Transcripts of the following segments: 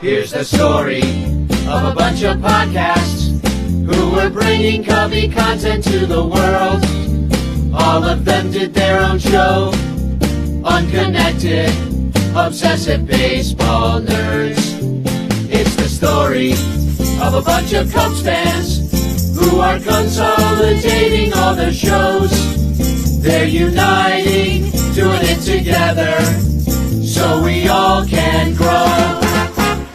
Here's the story of a bunch of podcasts who were bringing Cubby content to the world. All of them did their own show. Unconnected, obsessive baseball nerds. It's the story of a bunch of Cubs fans who are consolidating all their shows. They're uniting, doing it together, so we all can grow.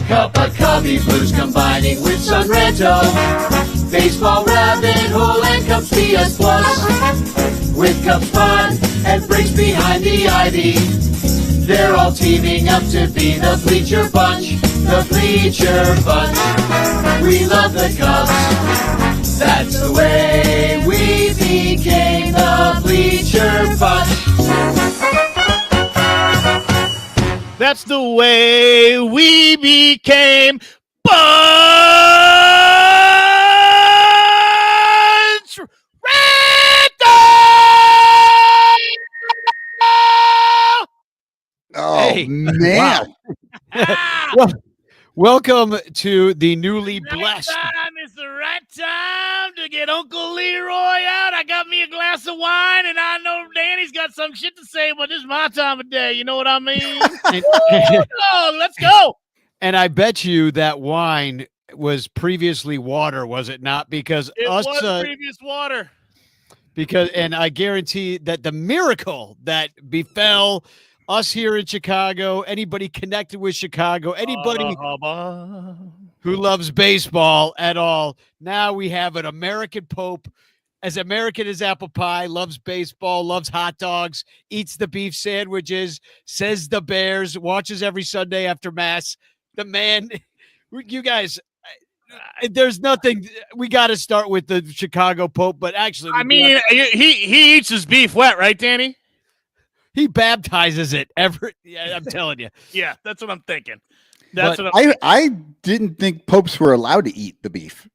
Cup of Cubby Blues combining with Son Ranto, Baseball Rabbit Hole and Cubs PS Plus. With Cubs Pod and Briggs behind the ivy, they're all teaming up to be the Bleacher Bunch, the Bleacher Bunch. We love the Cubs, that's the way we became the Bleacher Bunch. That's the way we became Bunch Ranto! Oh, Hey. man. Well, welcome to the newly blessed. Time is the right time to get Uncle Leroy out. I got me a glass of wine, and I know Danny's got some shit to say, but this is my time of day. You know what I mean? Oh, let's go. And I bet you that wine was previously water, was it not? Because It us, was previous water. and I guarantee that the miracle that befell us here in Chicago, anybody connected with Chicago, anybody who loves baseball at all, now we have an American Pope, as American as apple pie, loves baseball, loves hot dogs, eats the beef sandwiches, says the Bears, watches every Sunday after Mass. The man, you guys, there's nothing. We got to start with the Chicago Pope, but actually, I mean, he eats his beef wet, right, Danny? he baptizes it every. Yeah, I'm telling you. Yeah, that's what I'm thinking. I didn't think popes were allowed to eat the beef.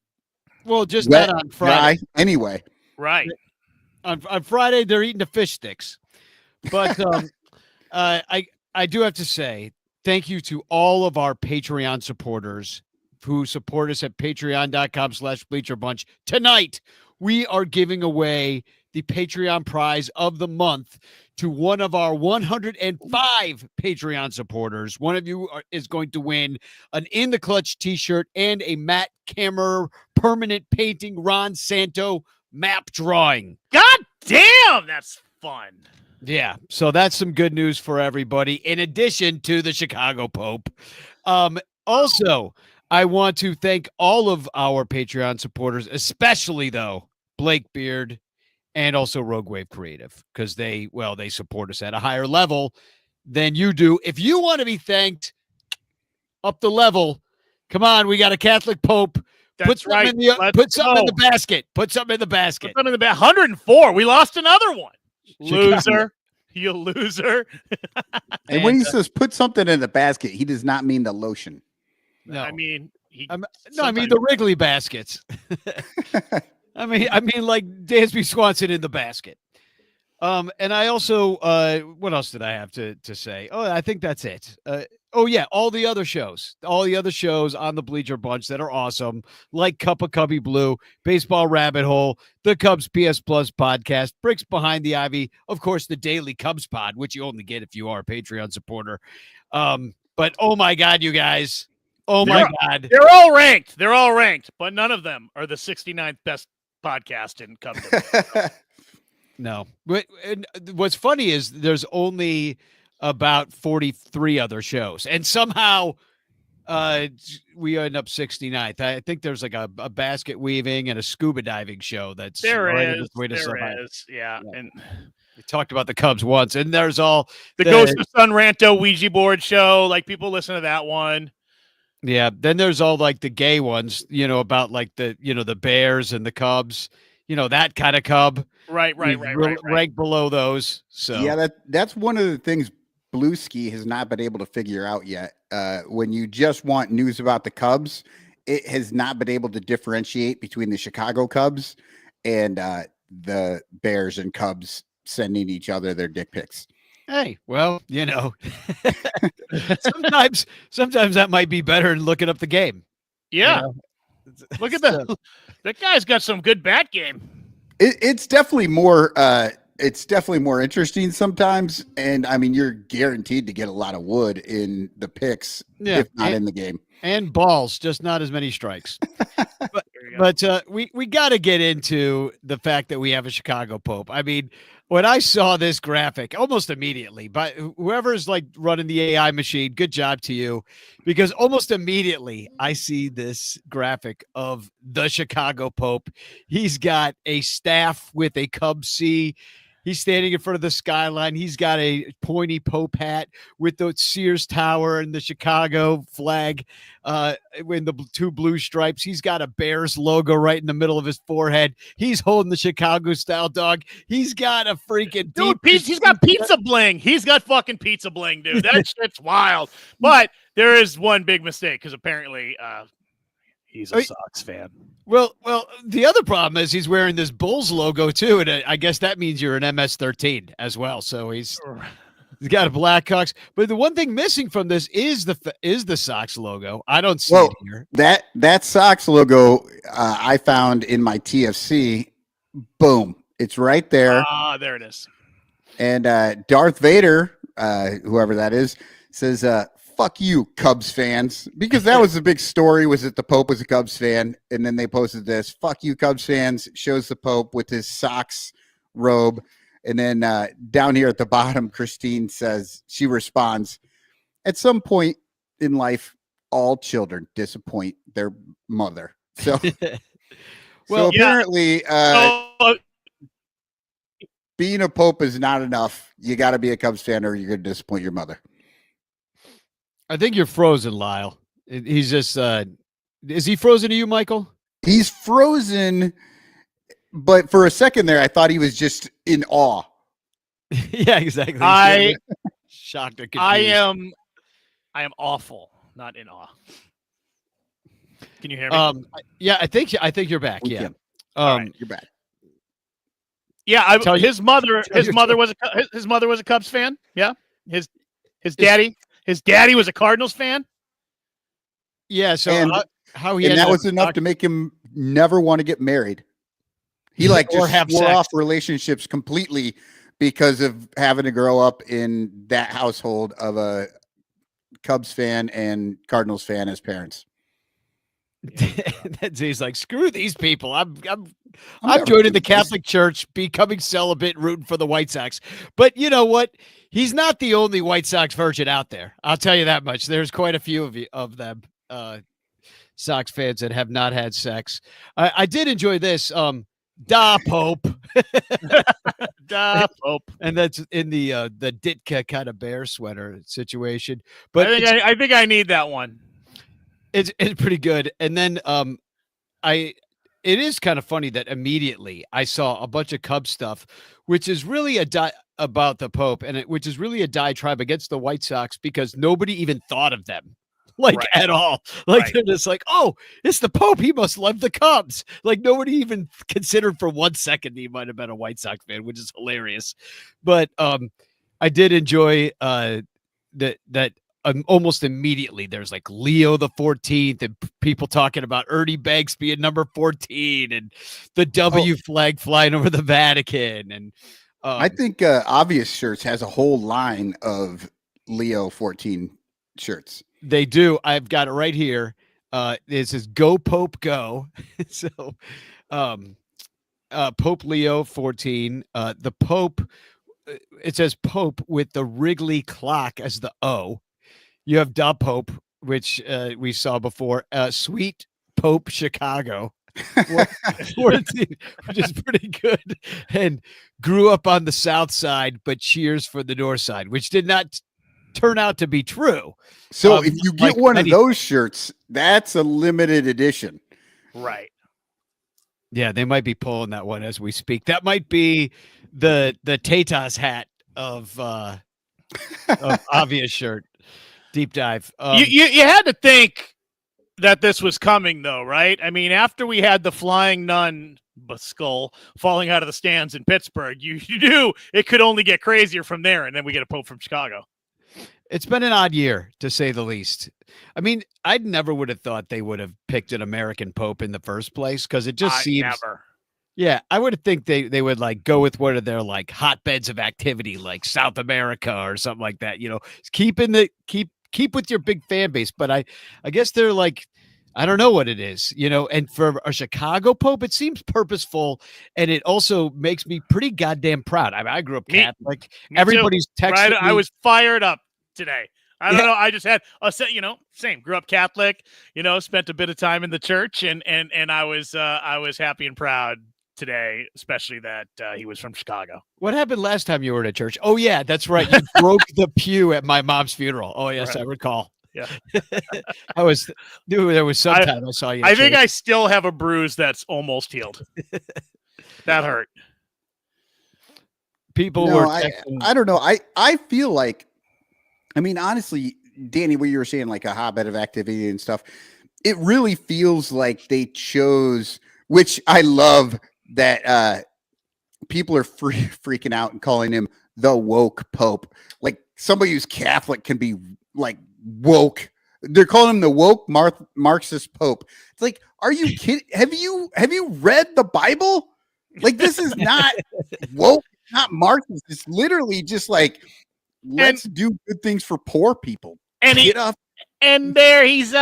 Well, just Wet not on Friday. dry, anyway. Right. On Friday, they're eating the fish sticks. But I do have to say thank you to all of our Patreon supporters who support us at patreon.com/bleacherbunch. Tonight, we are giving away the Patreon prize of the month to one of our 105 Patreon supporters. One of you is going to win an In the Clutch t-shirt and a Matt Kammerer permanent painting Ron Santo map drawing. God damn, that's fun. Yeah, so that's some good news for everybody, in addition to the Chicago Pope. Also, I want to thank all of our Patreon supporters, especially, though, Blake Beard and also Rogue Wave Creative, because they support us at a higher level than you do. If you want to be thanked up the level, come on, we got a Catholic Pope. That's Put something in the basket. Put something in the basket. Put something in the 104. We lost another one. Chicago. Loser. You loser. And when he says put something in the basket, he does not mean the lotion. No, I mean, I mean the Wrigley baskets. I mean like Dansby Swanson in the basket. And I also, what else did I have to say? Oh, I think that's it. Oh yeah, all the other shows on the Bleacher Bunch that are awesome, like Cup of Cubby Blue, Baseball Rabbit Hole, the Cubs PS Plus podcast, Bricks Behind the Ivy, of course, the Daily Cubs Pod, which you only get if you are a Patreon supporter. But oh my God, you guys. Oh my God. They're all ranked. But none of them are the 69th best podcast in Cubs. No. But what's funny is there's only about 43 other shows, and somehow we end up 69th. I think there's like a basket weaving and a scuba diving show that's there is. Yeah. And we talked about the Cubs once, and there's all the Ghost of Son Ranto Ouija board show. Like, people listen to that one. Yeah. Then there's all like the gay ones, about like the Bears and the Cubs, that kind of Cub. Right. Rank below those. So yeah, that's one of the things Blue Ski has not been able to figure out yet. When you just want news about the Cubs, it has not been able to differentiate between the Chicago Cubs and the Bears and Cubs sending each other their dick pics. Hey, well, sometimes that might be better than looking up the game. Yeah. Look at that. So- That guy's got some good bat game. It's definitely more. It's definitely more interesting sometimes, and I mean, you're guaranteed to get a lot of wood in the picks, if not in the game. And balls, just not as many strikes. There you go. But we got to get into the fact that we have a Chicago Pope. I mean, when I saw this graphic, almost immediately, but whoever's like running the AI machine, good job to you, because almost immediately I see this graphic of the Chicago Pope. He's got a staff with a Cub C. He's standing in front of the skyline. He's got a pointy Pope hat with the Sears Tower and the Chicago flag in the two blue stripes. He's got a Bears logo right in the middle of his forehead. He's holding the Chicago style dog. He's got a freaking Dude, he's got pizza bling. He's got fucking pizza bling, dude. That shit's wild. But there is one big mistake because apparently he's a Sox fan. Well, the other problem is he's wearing this Bulls logo too, and I guess that means you're an MS-13 as well. So he's got a Blackhawks. But the one thing missing from this is the Sox logo. I don't see it here. That Sox logo I found in my TFC. Boom, it's right there. Ah, there it is. And Darth Vader, whoever that is, says, fuck you, Cubs fans. Because that was the big story, was that the Pope was a Cubs fan. And then they posted this, fuck you, Cubs fans, shows the Pope with his Sox robe. And then down here at the bottom, Christine says, she responds, at some point in life, all children disappoint their mother. So, Well, apparently, being a Pope is not enough. You got to be a Cubs fan or you're going to disappoint your mother. I think you're frozen, Lyle. He's just is he frozen to you, Michael? He's frozen, but for a second there, I thought he was just in awe. Yeah, exactly. Shocked or confused. I am awful, not in awe. Can you hear me? Yeah, I think you're back. We Yeah. can. Right. You're back. Yeah, Tell you- his mother was a Cubs fan. Yeah. His daddy was a Cardinals fan. Yeah, so And- how he And ended that was up enough to make him never want to get married. He Or just have swore sex. off relationships completely because of having to grow up in that household of a Cubs fan and Cardinals fan as parents. He's like, screw these people. I'm never joining doing the this. Catholic Church, becoming celibate, rooting for the White Sox. But you know what? He's not the only White Sox virgin out there. I'll tell you that much. There's quite a few of them, Sox fans that have not had sex. I did enjoy this. Da Pope. Da Pope. And that's in the Ditka kind of bear sweater situation. But I think I need that one. It's pretty good. And then it is kind of funny that immediately I saw a bunch of Cubs stuff, which is really about the Pope, and which is really a diatribe against the White Sox because nobody even thought of them. At all. They're just like, oh, it's the Pope. He must love the Cubs. Like nobody even considered for 1 second he might have been a White Sox fan, which is hilarious. But I did enjoy that almost immediately there's like Leo the 14th and people talking about Ernie Banks being number 14 and the W flag flying over the Vatican. And I think Obvious Shirts has a whole line of Leo 14 shirts. They do. I've got it right here. It says "Go Pope Go." So, Pope Leo 14. The Pope. It says Pope with the Wrigley clock as the O. You have Da Pope, which we saw before. Sweet Pope Chicago, 14, which is pretty good. And grew up on the South Side, but cheers for the North Side, which did not turn out to be true. So if you get one of those shirts, that's a limited edition. Right. Yeah, they might be pulling that one as we speak. That might be the Tatas hat of Obvious Shirt. Deep dive. You had to think that this was coming, though, right? I mean, after we had the Flying Nun skull falling out of the stands in Pittsburgh, you knew it could only get crazier from there. And then we get a pope from Chicago. It's been an odd year, to say the least. I mean, I never would have thought they would have picked an American pope in the first place, because it just seems. Never. Yeah, I would think they would like go with one of their like hotbeds of activity, like South America or something like that. Keep with your big fan base. But I guess they're like, I don't know what it is, and for a Chicago pope, it seems purposeful, and it also makes me pretty goddamn proud. I mean, I grew up Catholic. Everybody's texting right? me. I was fired up today. I don't know. I just had same. Grew up Catholic. Spent a bit of time in the church, and I was happy and proud today, especially that he was from Chicago. What happened last time you were at church? Oh yeah, that's right. You broke the pew at my mom's funeral. Oh yes, right. I recall. Yeah, there was some time I saw you. I think I still have a bruise that's almost healed. That hurt. People were. I don't know. I feel like, I mean, honestly, Danny, what you were saying, like a hotbed of activity and stuff, it really feels like they chose, which I love that people are freaking out and calling him the woke pope. Like somebody who's Catholic can be like woke. They're calling him the woke Marxist pope. It's like, are you kidding? Have you read the Bible? Like, this is not woke, not Marxist. It's literally just like, let's do good things for poor people. And there he's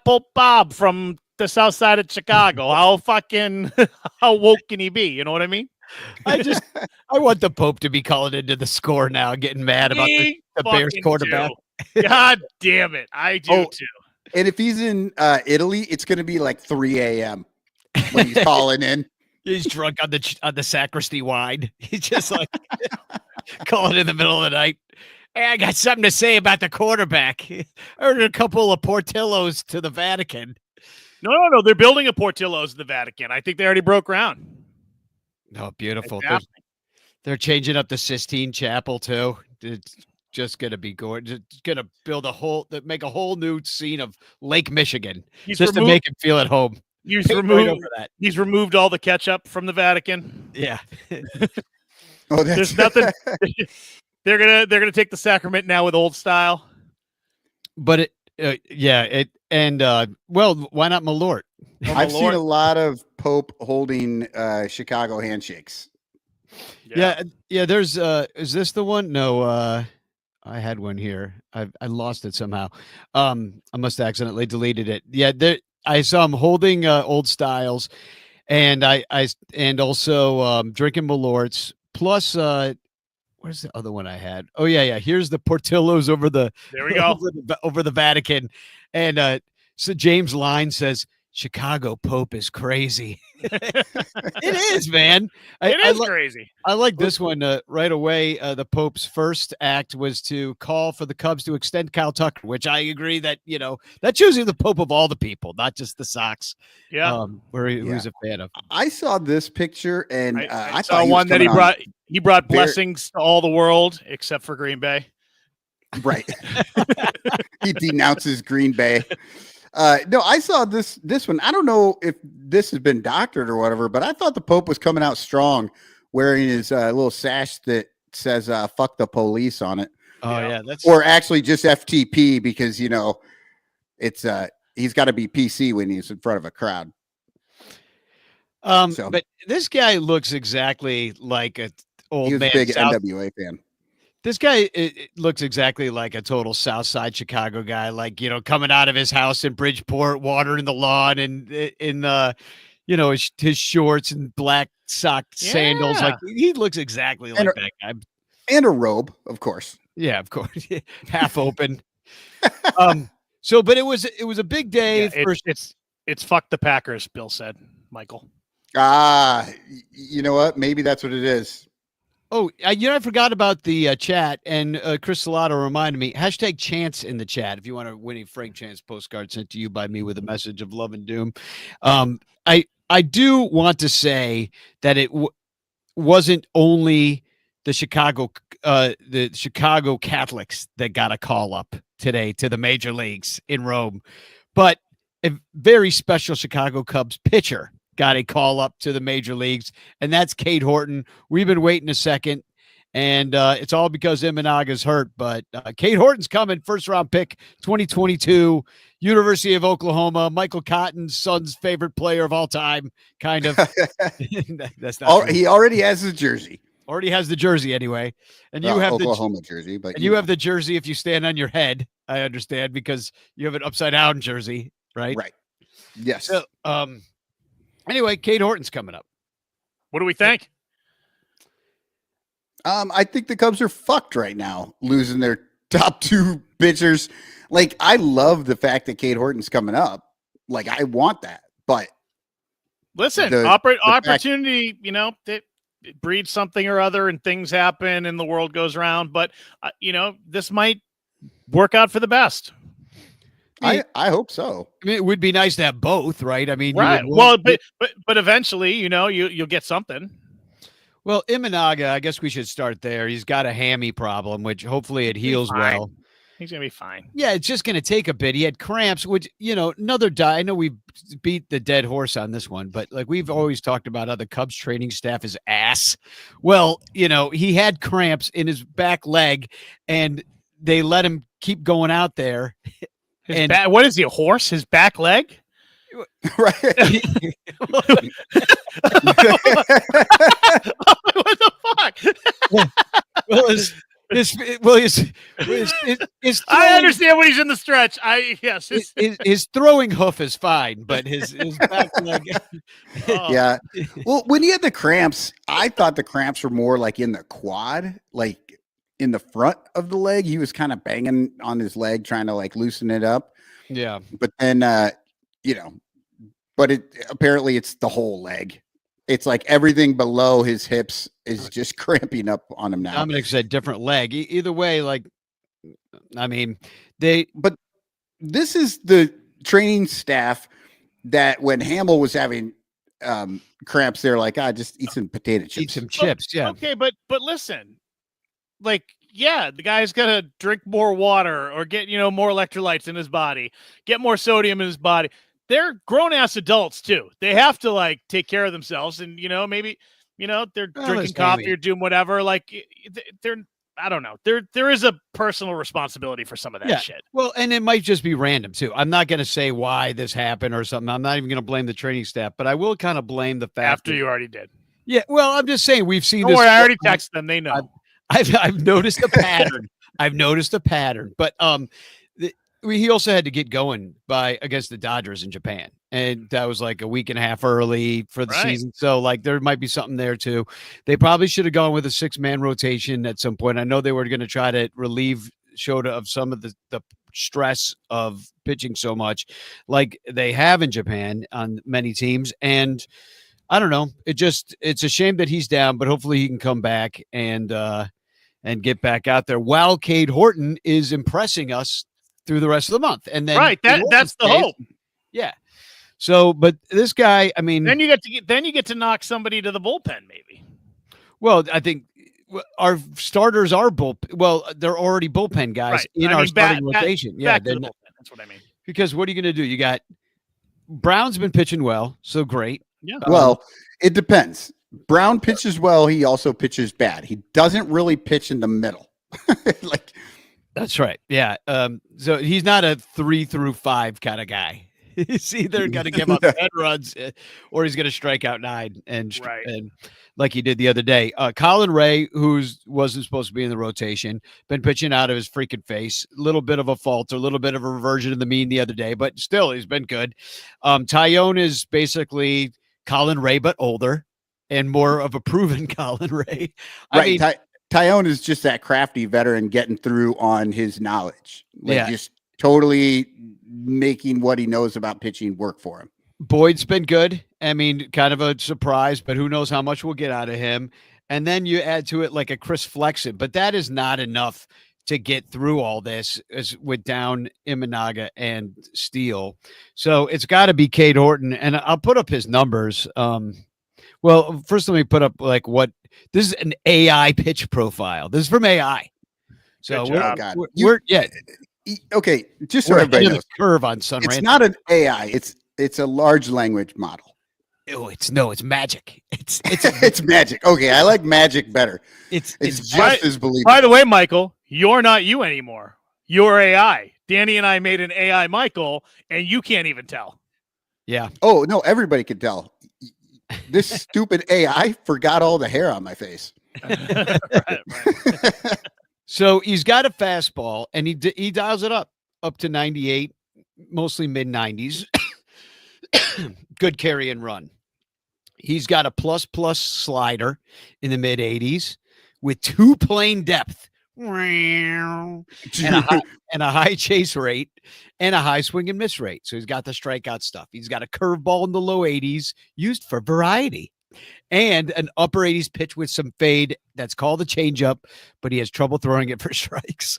Pope Bob from the south side of Chicago. How woke can he be? You know what I mean? I want the Pope to be calling into the score now, getting mad about the Bears quarterback. God damn it. I do too. And if he's in Italy, it's going to be like 3 a.m. when he's calling in. He's drunk on the sacristy wine. He's just like calling in the middle of the night. Hey, I got something to say about the quarterback. I heard a couple of Portillos to the Vatican. No. They're building a Portillo's in the Vatican. I think they already broke ground. Oh, beautiful. They're changing up the Sistine Chapel too. It's just going to be gorgeous. It's going to make a whole new scene of Lake Michigan to make him feel at home. He's removed all the ketchup from the Vatican. Yeah. There's nothing. They're gonna take the sacrament now with old style. But why not Malort? I've seen a lot of Pope holding Chicago handshakes. Yeah. There's is this the one? No, I had one here. I lost it somehow. I must have accidentally deleted it. Yeah, I saw him holding old styles, and I also drinking Malorts. Plus, where's the other one I had? Oh yeah. Here's the Portillos over the. There we go. over the Vatican, and so James Line says, Chicago Pope is crazy. It is, man. It is crazy. I like this one right away. The Pope's first act was to call for the Cubs to extend Kyle Tucker, which I agree that, that's usually the Pope of all the people, not just the Sox. Yeah. Who's a fan of. I saw this picture and I saw one that he brought blessings to all the world except for Green Bay. Right. He denounces Green Bay. No, I saw this one. I don't know if this has been doctored or whatever, but I thought the Pope was coming out strong wearing his little sash that says fuck the police on it. Oh yeah, or actually just FTP because it's he's got to be PC when he's in front of a crowd. But this guy looks exactly like an old man. He was a big NWA fan. This guy it looks exactly like a total South Side Chicago guy, like, coming out of his house in Bridgeport, watering the lawn and in his shorts and black sandals. Like he looks exactly like that guy. And a robe, of course. Yeah, of course. Half open. But it was a big day. It's fuck the Packers, Bill said, Michael. You know what? Maybe that's what it is. Oh, I forgot about the chat, and Chris Salato reminded me, #chance in the chat if you want to win a Frank Chance postcard sent to you by me with a message of love and doom. I do want to say that it wasn't only the Chicago Catholics that got a call up today to the major leagues in Rome, but a very special Chicago Cubs pitcher got a call up to the major leagues, and that's Cade Horton. We've been waiting a second, and it's all because Imanaga's hurt. But Cade Horton's coming, first-round pick, 2022, University of Oklahoma. Michael Cotton's son's favorite player of all time, kind of. That's not. He already has his jersey. Already has the jersey anyway, and you have Oklahoma jersey, but you have the jersey if you stand on your head. I understand because you have an upside down jersey, right? Right. Yes. So, anyway, Cade Horton's coming up. What do we think? I think the Cubs are fucked right now, losing their top 2 pitchers. Like, I love the fact that Cade Horton's coming up. Like, I want that, but listen, opportunity. It breeds something or other, and things happen, and the world goes around. But this might work out for the best. I hope so. I mean, it would be nice to have both, right? I mean, right. Well, but eventually, you'll get something. Well, Imanaga, I guess we should start there. He's got a hammy problem, which hopefully it heals well. He's going to be fine. Yeah, it's just going to take a bit. He had cramps, which, another I know we beat the dead horse on this one, but like we've always talked about how the Cubs training staff is ass. Well, he had cramps in his back leg, and they let him keep going out there. What is he, a horse? His back leg? Right. What the fuck? I understand when he's in the stretch. His throwing hoof is fine, but his back leg. Yeah. Well, when he had the cramps, I thought the cramps were more like in the quad, like in the front of the leg. He was kind of banging on his leg, trying to like loosen it up. Yeah. But then, but apparently it's the whole leg. It's like everything below his hips is just cramping up on him now. Dominic said different leg. Either way, like, I mean, but this is the training staff that when Hamill was having cramps, they're like, just eat some potato chips. Eat some chips, yeah. Okay, but listen, like, yeah, the guy's got to drink more water or get, more electrolytes in his body, get more sodium in his body. They're grown-ass adults, too. They have to, like, take care of themselves. And, maybe, they're drinking coffee or doing whatever. Like, they're, I don't know. There is a personal responsibility for some of that shit. Well, and it might just be random, too. I'm not going to say why this happened or something. I'm not even going to blame the training staff. But I will kind of blame the fact after you already did. Yeah, well, I'm just saying we've seen Don't this. worry, I already texted them. They know. I've noticed a pattern. But he also had to get going against the Dodgers in Japan, and that was like a week and a half early for the season. So like there might be something there too. They probably should have gone with a 6-man rotation at some point. I know they were going to try to relieve Shota of some of the stress of pitching so much like they have in Japan on many teams. And I don't know. It's a shame that he's down, but hopefully he can come back and get back out there while Cade Horton is impressing us through the rest of the month. And then that's the hope. Yeah. So, but this guy, I mean, then you get to knock somebody to the bullpen, maybe. Well, I think our starters are they're already bullpen guys in our starting rotation. Back to the bullpen. That's what I mean. Because what are you going to do? You got Brown's been pitching well, so great. Yeah. Well, it depends. Brown pitches well. He also pitches bad. He doesn't really pitch in the middle. Like. That's right. Yeah. So he's not a 3 through 5 kind of guy. He's either going to give up 10 runs or he's going to strike out 9 and like he did the other day. Colin Ray, who wasn't supposed to be in the rotation, been pitching out of his freaking face. A little bit of a fault, a little bit of a reversion to the mean the other day, but still he's been good. Tyone is basically Colin Ray, but older and more of a proven Colin Ray. Tyone is just that crafty veteran getting through on his knowledge. Just totally making what he knows about pitching work for him. Boyd's been good. I mean, kind of a surprise, but who knows how much we'll get out of him. And then you add to it like a Chris Flexen, but that is not enough to get through all this with down Imanaga and Steele. So it's got to be Cade Horton. And I'll put up his numbers. Well, first let me put up this is an AI pitch profile. This is from AI. So okay. Just so everybody knows, curve on Son Ranto. It's not an AI. It's a large language model. Oh, it's magic. It's It's magic. Okay, I like magic better. it's Just as believable. By the way, Michael, you're not you anymore. You're AI. Danny and I made an AI Michael, and you can't even tell. yeah. Oh no, everybody could tell. This stupid AI forgot all the hair on my face. Right. So he's got a fastball, and he dials it up to 98, mostly mid 90s. Good carry and run. He's got a plus slider in the mid 80s with 2 plane depth and a high chase rate and a high swing and miss rate. So he's got the strikeout stuff. He's got a curveball in the low 80s used for variety and an upper 80s pitch with some fade that's called a changeup, but he has trouble throwing it for strikes.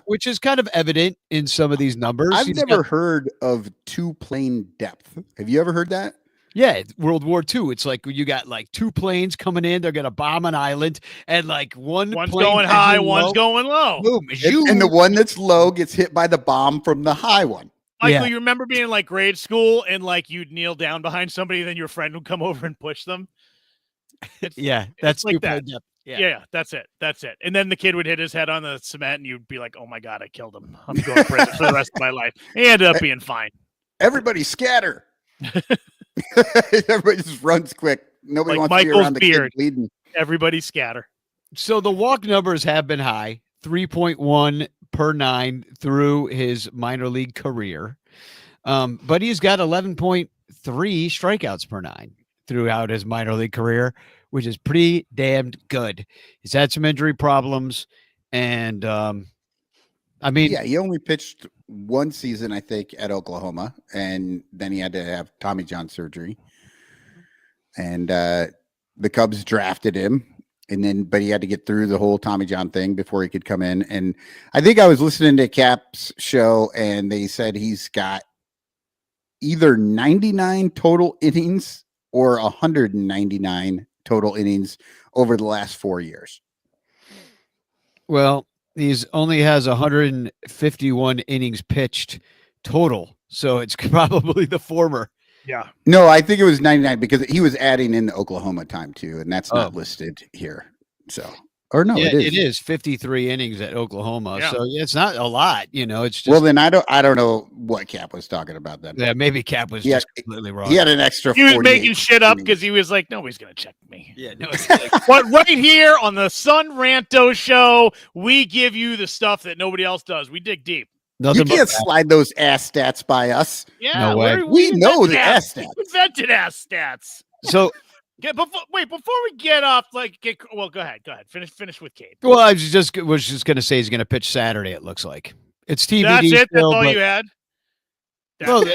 Which is kind of evident in some of these numbers. I've never heard of 2 plane depth. Have you ever heard that? Yeah, World War II. It's like you got like 2 planes coming in. They're going to bomb an island, and like one's going high, one's going low. Boom. And the one that's low gets hit by the bomb from the high one. Michael, you remember being in like grade school and like you'd kneel down behind somebody, then your friend would come over and push them? That's like that. Yeah, that's it. And then the kid would hit his head on the cement, and you'd be like, "Oh my god, I killed him. I'm going to prison for the rest of my life." He ended up being fine. Everybody scatter. Everybody just runs quick. Nobody like wants Michael's to be around the beard. kid bleeding. Everybody scatter. So the walk numbers have been high, 3.1 per 9 through his minor league career. But he's got 11.3 strikeouts per 9 throughout his minor league career, which is pretty damned good. He's had some injury problems, and he only pitched 1 season, I think, at Oklahoma, and then he had to have Tommy John surgery. And the Cubs drafted him, but he had to get through the whole Tommy John thing before he could come in. And I think I was listening to Cap's show, and they said he's got either 99 total innings or 199 total innings over the last 4 years. Well, he's only has 151 innings pitched total, so it's probably the former. Yeah. No, I think it was 99 because he was adding in the Oklahoma time too, and that's not listed here. So, or no, it is 53 innings at Oklahoma. Yeah. So it's not a lot, It's just, well, then I don't know what Cap was talking about then. Yeah, maybe Cap was just completely wrong. He had an extra. He was making shit up because he was like, nobody's gonna check me. Yeah, no. It's like, But right here on the Son Ranto Show, we give you the stuff that nobody else does. We dig deep. You can't slide those ass stats by us. Yeah, no way. We know the ass stats. We invented ass stats. So before we get off, go ahead. Finish with Kate. well, I was just going to say he's going to pitch Saturday. It looks like it's TBD. That's it. Still, That's all you had. Well,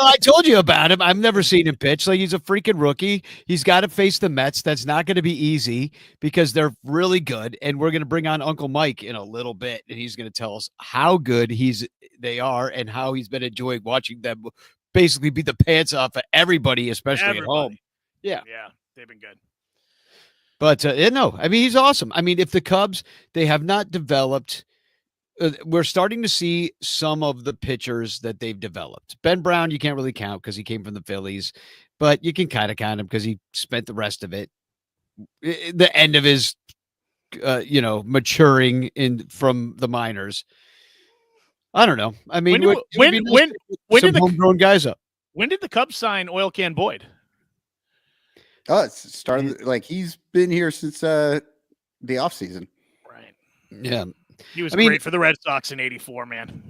I told you about him. I've never seen him pitch. Like, he's a freaking rookie. He's got to face the Mets. That's not going to be easy because they're really good. And we're going to bring on Uncle Mike in a little bit, and he's going to tell us how good they are and how he's been enjoying watching them basically beat the pants off of everybody, especially at home. Yeah, they've been good. But no, I mean, he's awesome. I mean, if the Cubs, they have not developed. We're starting to see some of the pitchers that they've developed. Ben Brown, you can't really count because he came from the Phillies, but you can kind of count him because he spent the rest of it, the end of his, maturing from the minors. I don't know. I mean, when did the homegrown guys up? When did the Cubs sign Oil Can Boyd? Oh, it started like he's been here since the offseason. Right. Yeah. He was great for the Red Sox in '84, man.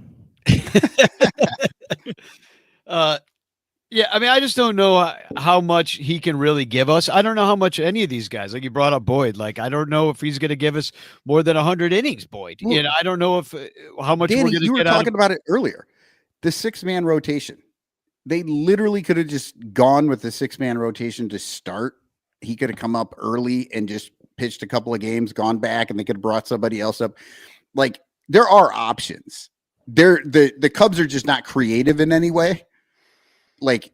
Yeah, I mean, I just don't know how much he can really give us. I don't know how much any of these guys, like you brought up Boyd, like I don't know if he's going to give us more than 100 innings, Boyd. Well, I don't know if how much Danny, we're going to get. You were talking about it earlier. The 6-man rotation. They literally could have just gone with the 6-man rotation to start. He could have come up early and just pitched a couple of games, gone back, and they could have brought somebody else up. Like, there are options. The Cubs are just not creative in any way. Like,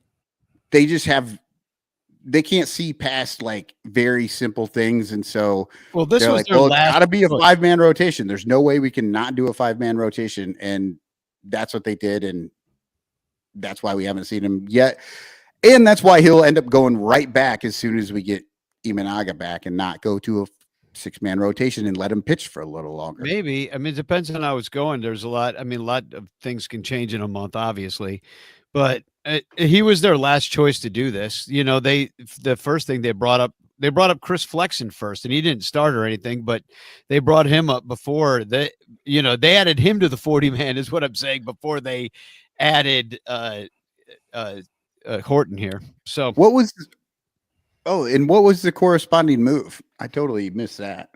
they can't see past like very simple things. And so this was like, it's gotta be a 5-man rotation. There's no way we can not do a 5-man rotation. And that's what they did. And that's why we haven't seen him yet. And that's why he'll end up going right back as soon as we get Imanaga back and not go to a 6-man rotation and let him pitch for a little longer. Maybe. I mean, it depends on how it's going. There's a lot. I mean, a lot of things can change in a month, obviously, but he was their last choice to do this. You know, the first thing they brought up Chris Flexen first, and he didn't start or anything, but they brought him up before they added him to the 40-man is what I'm saying, before they added Horton here. So what was the corresponding move? I totally missed that.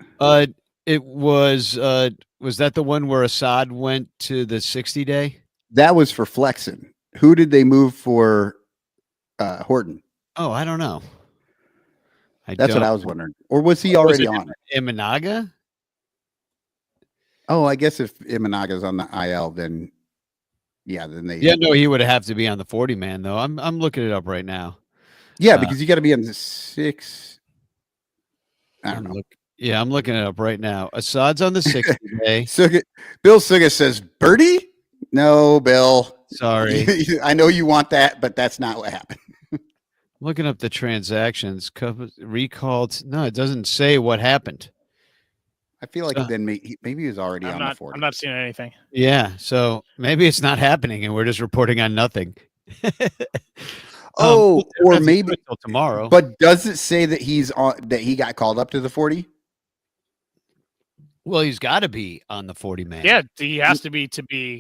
It was that the one where Assad went to the 60-day? That was for Flexen. Who did they move for Horton? Oh, I don't know. That's what I was wondering. Or was he already on it? Imanaga? Oh, I guess if Imanaga's on the IL, then they. Yeah, no, he would have to be on the 40-man though. I'm looking it up right now. Yeah, because you got to be on the 6. I don't know. I'm looking it up right now. Assad's on the 60-day. Bill Suga says, Birdie? No, Bill. Sorry. I know you want that, but that's not what happened. Looking up the transactions. Recalled. No, it doesn't say what happened. I feel like then maybe he was already on the 40. I'm not seeing anything. Yeah, so maybe it's not happening and we're just reporting on nothing. Or maybe until tomorrow. But does it say that he got called up to the 40? Well, he's got to be on the 40-man. Yeah, he has to be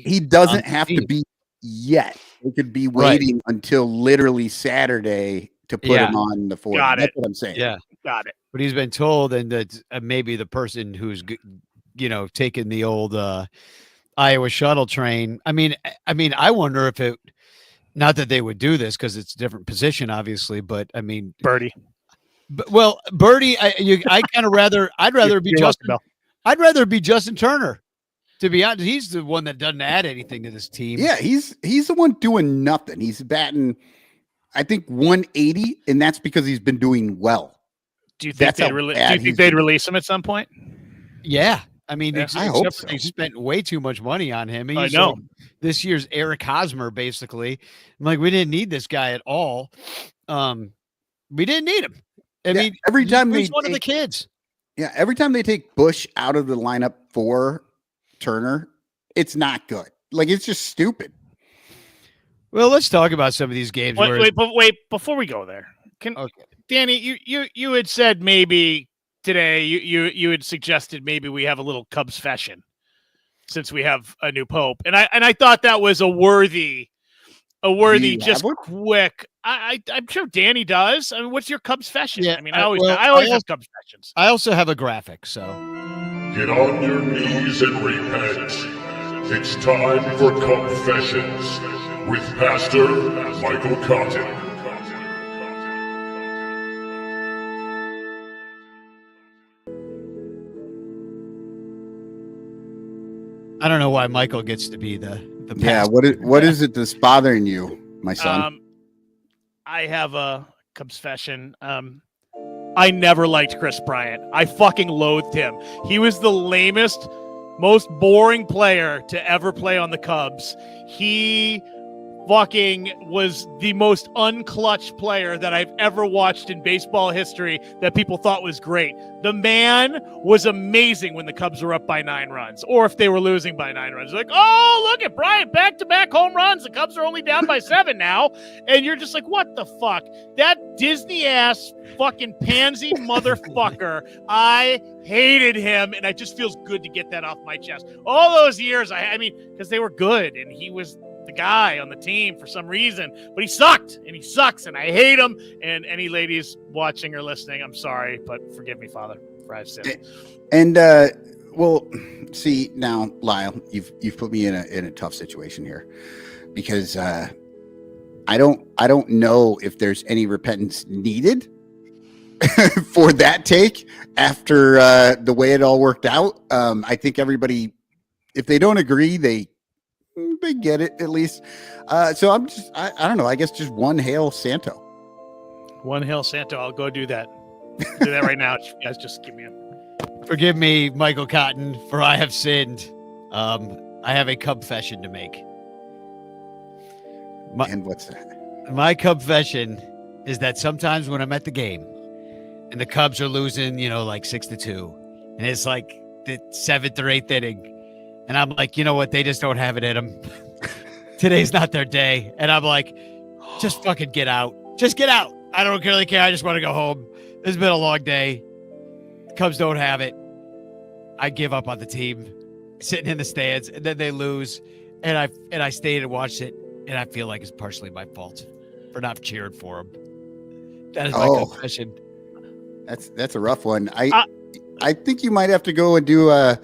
He doesn't have to be yet. We could be waiting until literally Saturday to put him on the 40. That's what I'm saying. Yeah, got it. But he's been told, and that maybe the person who's taking the old Iowa shuttle train. I mean, I wonder if it. Not that they would do this because it's a different position, obviously, but I mean, Birdie. Birdie, I kind of I'd rather be Justin. I'd rather be Justin Turner. To be honest, he's the one that doesn't add anything to this team. Yeah, he's the one doing nothing. He's batting, I think, 180, and that's because he's been doing well. Do you think they'd release him at some point? Yeah. I mean, I hope so. They spent way too much money on him. I know. This year's Eric Hosmer, basically. I'm like, we didn't need this guy at all. We didn't need him. I mean, every time he's one of the kids. Yeah, every time they take Bush out of the lineup for Turner, it's not good. Like, it's just stupid. Well, let's talk about some of these games. Wait, before we go there, Danny, you had said maybe today you had suggested maybe we have a little Cubs fashion since we have a new pope, and I thought that was a worthy just quick. I'm sure Danny does. I mean, what's your Cubs fashion? Yeah, I mean, I always have Cubs fashions. I also have a graphic, so get on your knees and repent. It's time for Confessions with Pastor Michael Cotton. I don't know why Michael gets to be the yeah. What is it that's bothering you, my son? I have a Cubs fashion. I never liked Chris Bryant. I fucking loathed him. He was the lamest, most boring player to ever play on the Cubs. He fucking was the most unclutch player that I've ever watched in baseball history that people thought was great. The man was amazing when the Cubs were up by 9 runs, or if they were losing by 9 runs. Like, oh, look at Bryant, back-to-back home runs. The Cubs are only down by 7 now. And you're just like, what the fuck? That Disney-ass fucking pansy motherfucker. I hated him, and it just feels good to get that off my chest. All those years, I mean, because they were good, and he was the guy on the team for some reason, but he sucked and he sucks and I hate him. And any ladies watching or listening, I'm sorry, but forgive me, Father, for I've sinned. And well, see now, Lyle, you've put me in a tough situation here because I don't know if there's any repentance needed for that take after the way it all worked out. I think everybody, if they don't agree, they get it at least. So I don't know. I guess just one Hail Santo. One Hail Santo. I'll go do that. Do that right now. You guys just give me a. Forgive me, Michael Cotton, for I have sinned. I have a confession to make. And what's that? My confession is that sometimes when I'm at the game and the Cubs are losing, like 6-2, and it's like the 7th or 8th inning, and I'm like, you know what? They just don't have it in them. Today's not their day. And I'm like, just fucking get out. Just get out. I don't really care. I just want to go home. It's been a long day. The Cubs don't have it. I give up on the team, sitting in the stands, and then they lose. And I stayed and watched it, and I feel like it's partially my fault for not cheering for them. That is my confession. That's a rough one. I think you might have to go and do a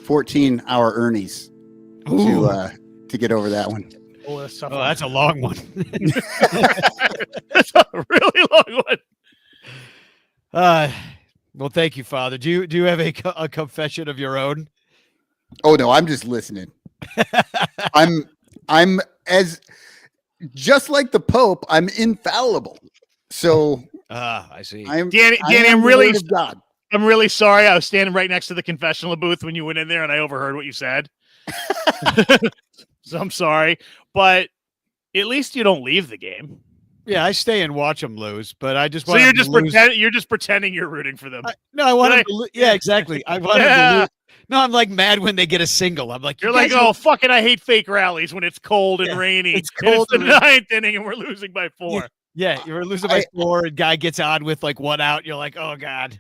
14-hour Ernie's to get over that one. Oh, that's tough. Oh, that's a long one. That's a really long one. Well, thank you, Father. Do you have a confession of your own? Oh no, I'm just listening. I'm as just like the Pope. I'm infallible. So I see. Danny, I'm really sorry. I was standing right next to the confessional booth when you went in there, and I overheard what you said. So I'm sorry, but at least you don't leave the game. Yeah, I stay and watch them lose, but I just so want you're just pretending you're rooting for them. I want them to lose. Yeah, exactly. I want them to lose. No, I'm like mad when they get a single. I'm like, you're like, oh, fuck it. I hate fake rallies when it's cold and rainy. It's cold. It's the 9th inning and we're losing by 4. Yeah, you're losing by 4 and guy gets on with like 1 out. You're like, oh, God.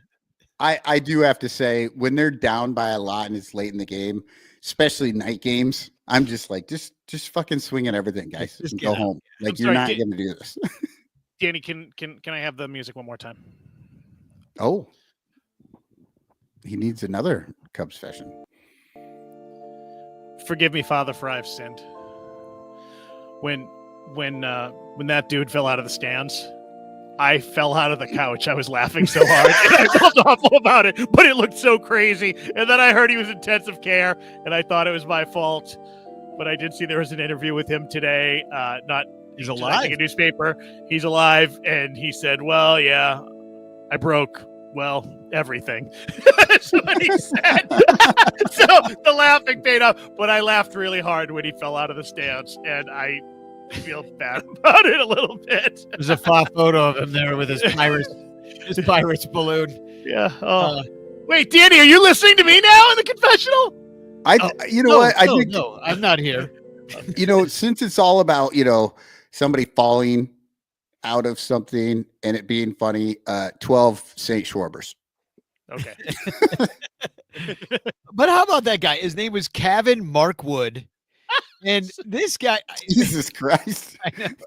I do have to say, when they're down by a lot and it's late in the game, especially night games, I'm just like, just fucking swing at everything, guys. Just go home. Like, you're not going to do this. Danny, can I have the music one more time? Oh. He needs another Cubs fashion. Forgive me, Father, for I've sinned. When that dude fell out of the stands, I fell out of the couch. I was laughing so hard. And I felt awful about it, but it looked so crazy. And then I heard he was in intensive care, and I thought it was my fault. But I did see there was an interview with him today. He's alive. A newspaper. He's alive, and he said, "Well, yeah, I broke everything." That's what he said. So the laughing paid off, but I laughed really hard when he fell out of the stands, and I feel bad about it a little bit. There's a photo of him there with his pirate's balloon. Yeah. Wait, Danny, are you listening to me now in the confessional? No, I'm not here. Since it's all about, somebody falling out of something and it being funny, 12 St. Schwarbers. Okay. But how about that guy? His name was Kevin Markwood. And this guy, Jesus Christ.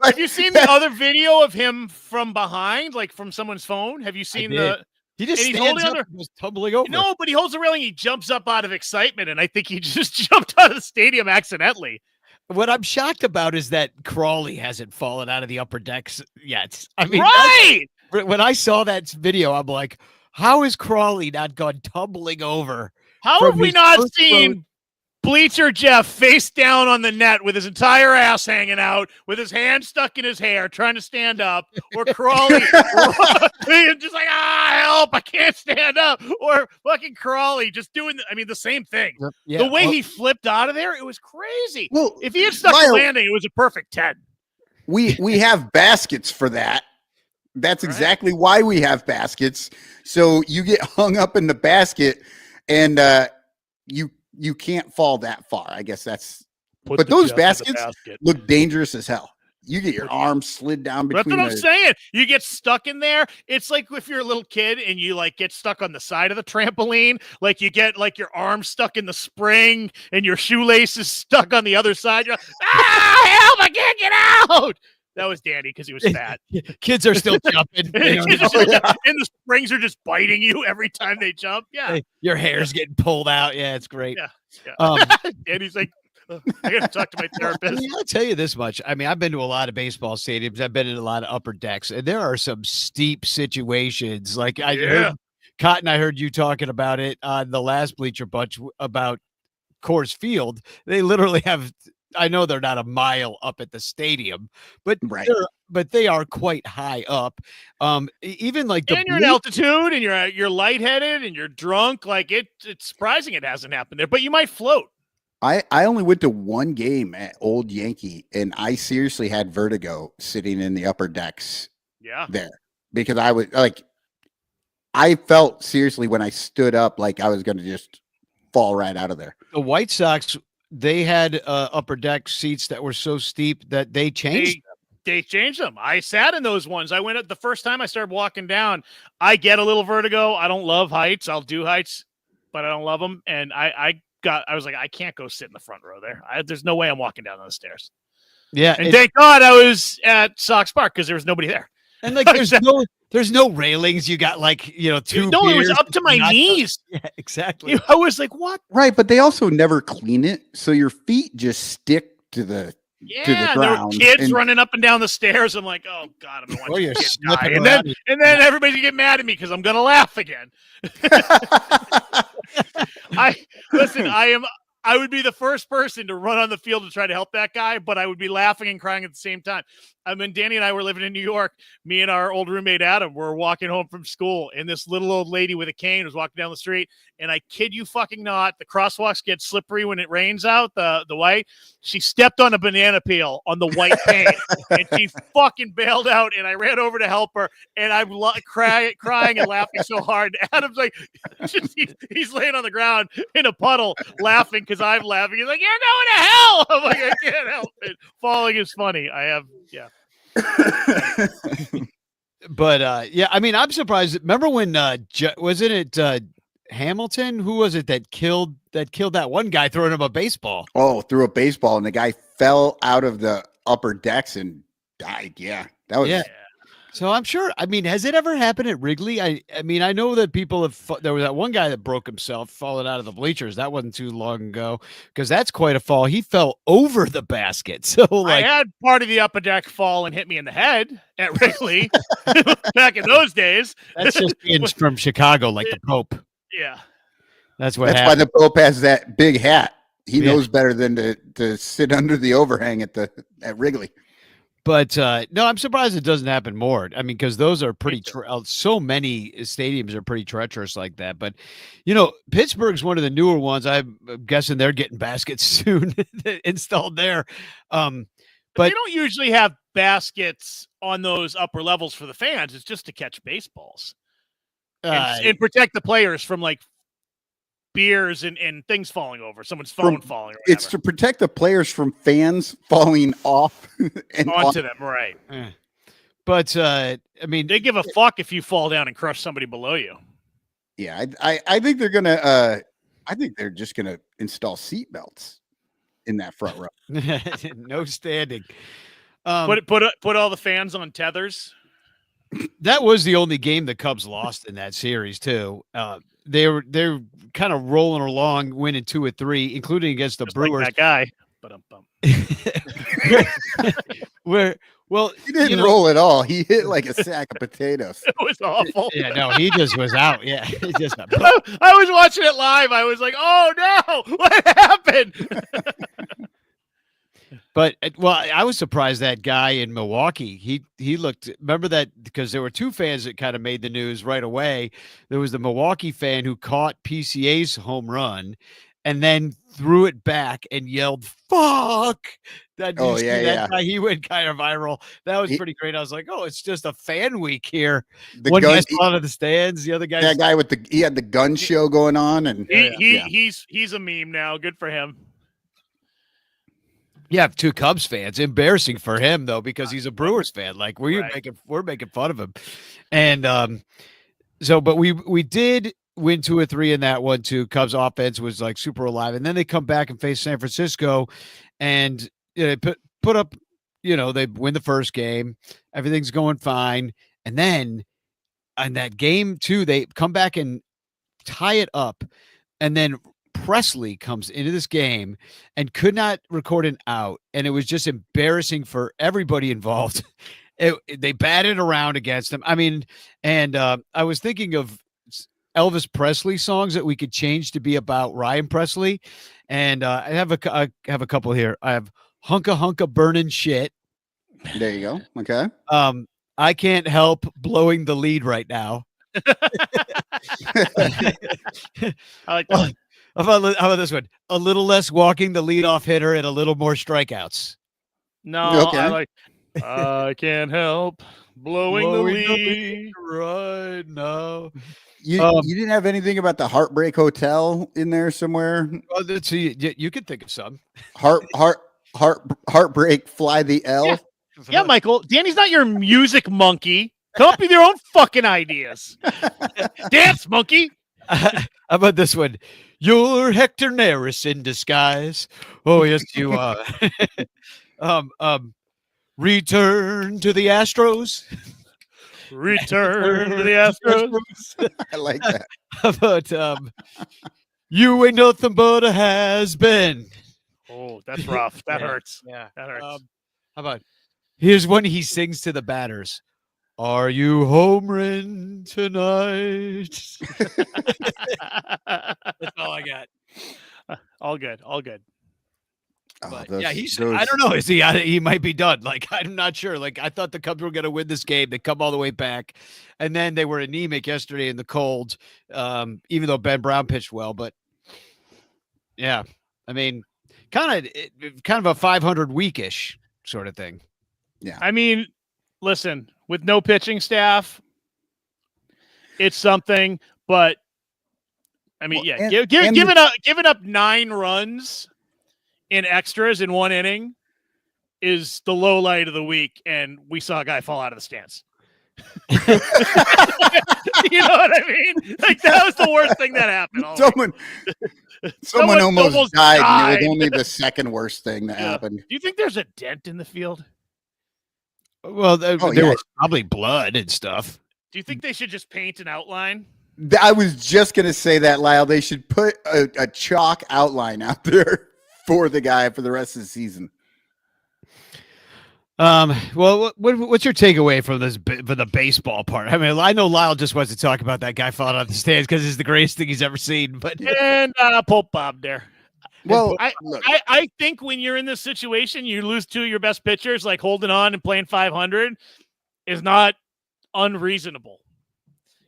Have you seen the other video of him from behind, like from someone's phone? Have you seen he just stands up and goes tumbling over. No, but he holds the railing. He jumps up out of excitement, and I think he just jumped out of the stadium accidentally. What I'm shocked about is that Crawley hasn't fallen out of the upper decks yet. I mean, right. When I saw that video, I'm like, how is Crawley not gone tumbling over? How have we not seen Bleacher Jeff face down on the net with his entire ass hanging out, with his hand stuck in his hair, trying to stand up, or Crawley just like, help, I can't stand up, or fucking Crawley just doing, the same thing. Yeah, the way he flipped out of there, it was crazy. Well, if he had stuck the landing, it was a perfect 10. We have baskets for that. That's exactly why we have baskets. So you get hung up in the basket, and you can't fall that far. I guess that's. But those baskets look dangerous as hell. You get your arms slid down between. That's what I'm saying. You get stuck in there. It's like if you're a little kid and you like get stuck on the side of the trampoline, like you get like your arm stuck in the spring and your shoelace is stuck on the other side. You're like, help! I can't get out. That was Danny because he was fat. Kids are still jumping. And the springs are just biting you every time they jump. Yeah. Your hair's getting pulled out. Yeah, it's great. Yeah. Danny's like, I got to talk to my therapist. I'll tell you this much. I've been to a lot of baseball stadiums. I've been in a lot of upper decks, and there are some steep situations. Like I heard you talking about it on the last Bleacher Bunch about Coors Field. They literally have. I know they're not a mile up at the stadium, but they are quite high up. Even like you're in altitude and you're lightheaded and you're drunk. Like it's surprising it hasn't happened there, but you might float. I only went to one game at Old Yankee, and I seriously had vertigo sitting in the upper decks Yeah. there because I was like, I felt seriously when I stood up like I was going to just fall right out of there. The White Sox, they had upper deck seats that were so steep that they changed. They changed them. I sat in those ones. I went up the first time I started walking down. I get a little vertigo. I don't love heights. I'll do heights, but I don't love them. And I was like, I can't go sit in the front row there. There's no way I'm walking down those stairs. Yeah. And thank God I was at Sox Park because there was nobody there. And like, there's no railings. You got like, two. No, it was beers up to my knees. Yeah, exactly. I was like, what? Right, but they also never clean it, so your feet just stick to the Yeah, ground. there were kids running up and down the stairs. I'm like, oh God, I'm going to you're die. slipping And then everybody's gonna get mad at me because I'm gonna laugh again. I would be the first person to run on the field to try to help that guy, but I would be laughing and crying at the same time. I mean, Danny and I were living in New York. Me and our old roommate Adam were walking home from school, and this little old lady with a cane was walking down the street. And I kid you fucking not, the crosswalks get slippery when it rains out. The white, she stepped on a banana peel on the white paint, and she fucking bailed out. And I ran over to help her, and I'm crying and laughing so hard. Adam's like, he's laying on the ground in a puddle laughing because I'm laughing. He's like, "You're going to hell." I'm like, I can't help it. Falling is funny. But yeah, I mean, I'm surprised. Remember when wasn't it Hamilton? Who was it that killed that one guy throwing him a baseball? Oh, threw a baseball and the guy fell out of the upper decks and died. Yeah, that was. Yeah. So I'm sure. I mean, has it ever happened at Wrigley? I mean, I know that people have. There was that one guy that broke himself falling out of the bleachers. That wasn't too long ago because that's quite a fall. He fell over the basket. So like, I had part of the upper deck fall and hit me in the head at Wrigley back in those days. That's just being from Chicago, like the Pope. Yeah, that's why the Pope has that big hat. He knows better than to sit under the overhang at Wrigley. But no, I'm surprised it doesn't happen more. I mean, because those are pretty. So many stadiums are pretty treacherous like that. But Pittsburgh's one of the newer ones. I'm guessing they're getting baskets soon installed there. But they don't usually have baskets on those upper levels for the fans. It's just to catch baseballs and protect the players from like beers and things falling over, someone's phone falling. It's to protect the players from fans falling off and onto them, right? But I mean, they give a fuck if you fall down and crush somebody below you. Yeah, I think they're gonna. I think they're just gonna install seat belts in that front row. No standing. Put all the fans on tethers. That was the only game the Cubs lost in that series too. They're kind of rolling along, winning 2 or 3, including against the Brewers. Like that guy, He didn't roll at all. He hit like a sack of potatoes. It was awful. Yeah, no, he just was out. Yeah, he just. I was watching it live. I was like, "Oh no, what happened?" But I was surprised that guy in Milwaukee. He looked. Remember that because there were 2 fans that kind of made the news right away. There was the Milwaukee fan who caught PCA's home run, and then threw it back and yelled "fuck." That guy. He went kind of viral. That was pretty great. I was like, oh, it's just a fan week here. One guy's out of the stands. The other guy. That guy he had the gun show going on, and he's a meme now. Good for him. Yeah, 2 Cubs fans. Embarrassing for him though, because he's a Brewers fan. Like we're making fun of him, and but we did win 2 or 3 in that one too. Cubs offense was like super alive, and then they come back and face San Francisco, and they put up. They win the first game. Everything's going fine, and then in that game 2, they come back and tie it up, and then Presley comes into this game and could not record an out, and it was just embarrassing for everybody involved. They batted around against him. I mean, and I was thinking of Elvis Presley songs that we could change to be about Ryan Presley, and I have a couple here. I have "Hunka Hunka Burning Shit." There you go. Okay. I can't help blowing the lead right now. I like that. How about this one? A little less walking the leadoff hitter and a little more strikeouts. No, Okay. I like. I can't help blowing the lead. right now. You didn't have anything about the Heartbreak Hotel in there somewhere? Well, you could think of some. Heartbreak, Fly the L. Yeah, Michael. Danny's not your music monkey. Come up with your own fucking ideas. Dance, monkey. How about this one? You're Hector Neris in disguise. Oh, yes, you are. Return to the Astros. Return to the Astros. I like that. How about you ain't nothing but a has been. Oh, that's rough. That hurts. Yeah, that hurts. How about here's one he sings to the batters. Are you home run tonight? That's all I got. All good. All good. But I don't know. Is he might be done. Like, I'm not sure. Like, I thought the Cubs were going to win this game. They come all the way back. And then they were anemic yesterday in the cold, even though Ben Brown pitched well. But yeah, I mean, kind of a 500 weekish sort of thing. Yeah. I mean, listen, with no pitching staff, it's something. But I mean, giving up 9 runs in extras in one inning is the low light of the week, and we saw a guy fall out of the stands. You know what I mean? Like, that was the worst thing that happened. Someone almost died. And it was only the second worst thing that happened. Do you think there's a dent in the field? Well, there was probably blood and stuff. Do you think they should just paint an outline? I was just going to say that, Lyle. They should put a chalk outline out there for the guy for the rest of the season. Well, what's your takeaway from this for the baseball part? I mean, I know Lyle just wants to talk about that guy falling off the stands because it's the greatest thing he's ever seen. But and Pope Bob there. Well, I think when you're in this situation, you lose 2 of your best pitchers, like holding on and playing 500 is not unreasonable.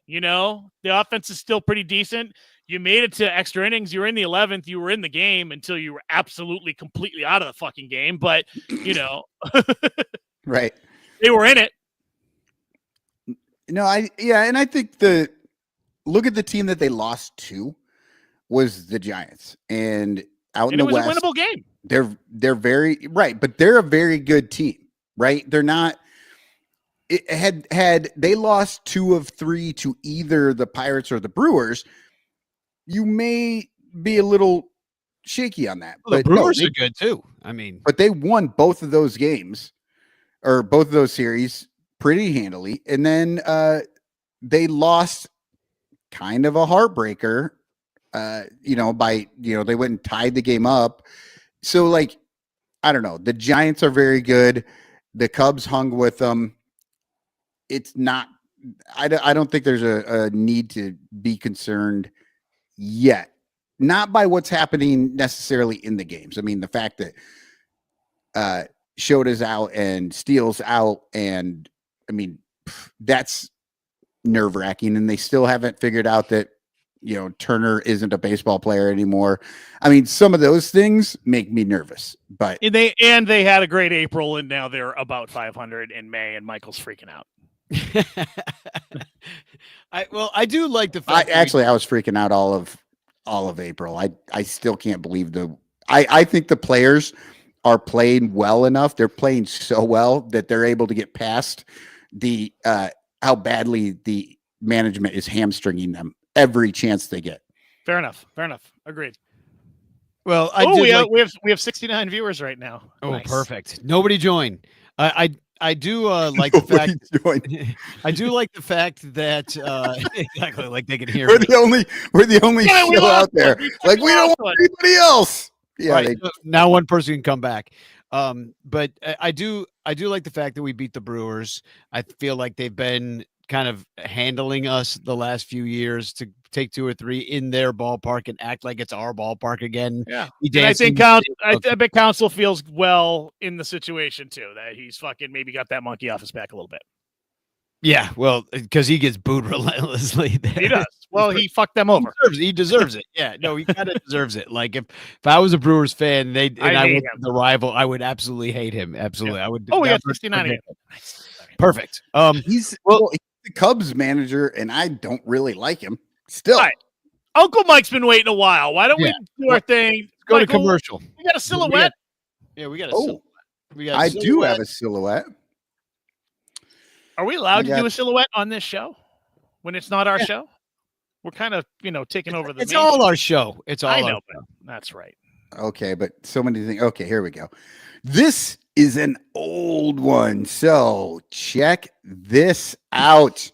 You know, the offense is still pretty decent. You made it to extra innings. You were in the 11th. You were in the game until you were absolutely completely out of the fucking game. But, you know, right. They were in it. No, and I think look at the team that they lost to was the Giants. And out in the West, it was a winnable game. They're very right, but they're a very good team, right? They're not. It had they lost 2 of 3 to either the Pirates or the Brewers, you may be a little shaky on that. Well, the Brewers are good too. I mean, but they won both of those games or both of those series pretty handily, and then they lost kind of a heartbreaker. They went and tied the game up. So, like, I don't know. The Giants are very good. The Cubs hung with them. It's not. I don't think there's a need to be concerned yet. Not by what's happening necessarily in the games. I mean, the fact that Shota's out and Steele's out, and I mean, that's nerve-wracking, and they still haven't figured out that, you know, Turner isn't a baseball player anymore. I mean, some of those things make me nervous, but they had a great April, and now they're about 500 in May, and Michael's freaking out. I do like the fact. I was freaking out all of April. I still can't believe I think the players are playing well enough. They're playing so well that they're able to get past the how badly the management is hamstringing them every chance they get. Fair enough. Agreed. Well, we have 69 viewers right now. Oh, nice. Perfect. Nobody join. I do like the fact. I do like the fact that exactly, like they can hear. We're the only show out there. Like, we don't want anybody else. Yeah. Right. Now one person can come back. But I do like the fact that we beat the Brewers. I feel like they've been kind of handling us the last few years to take 2 or 3 in their ballpark and act like it's our ballpark again. Yeah. And I think I bet Council feels well in the situation too, that he's fucking maybe got that monkey off his back a little bit. Yeah, well, because he gets booed relentlessly. There. He does. Well, he fucked them over. He deserves it. Yeah, no, he kind of deserves it. Like if I was a Brewers fan, I went to the rival, I would absolutely hate him. Absolutely, I would. Oh, we got 69 again. Perfect. He's the Cubs manager, and I don't really like him. Still, right. Uncle Mike's been waiting a while. Why don't we do our thing? Let's go to commercial. We got a silhouette. We got a silhouette. I do have a silhouette. Are we allowed to do a silhouette on this show when it's not our show? We're kind of, taking over the. It's all our show. It's all. I know, but that's right. Okay, but so many things. Okay, here we go. This is an old one, so check this out.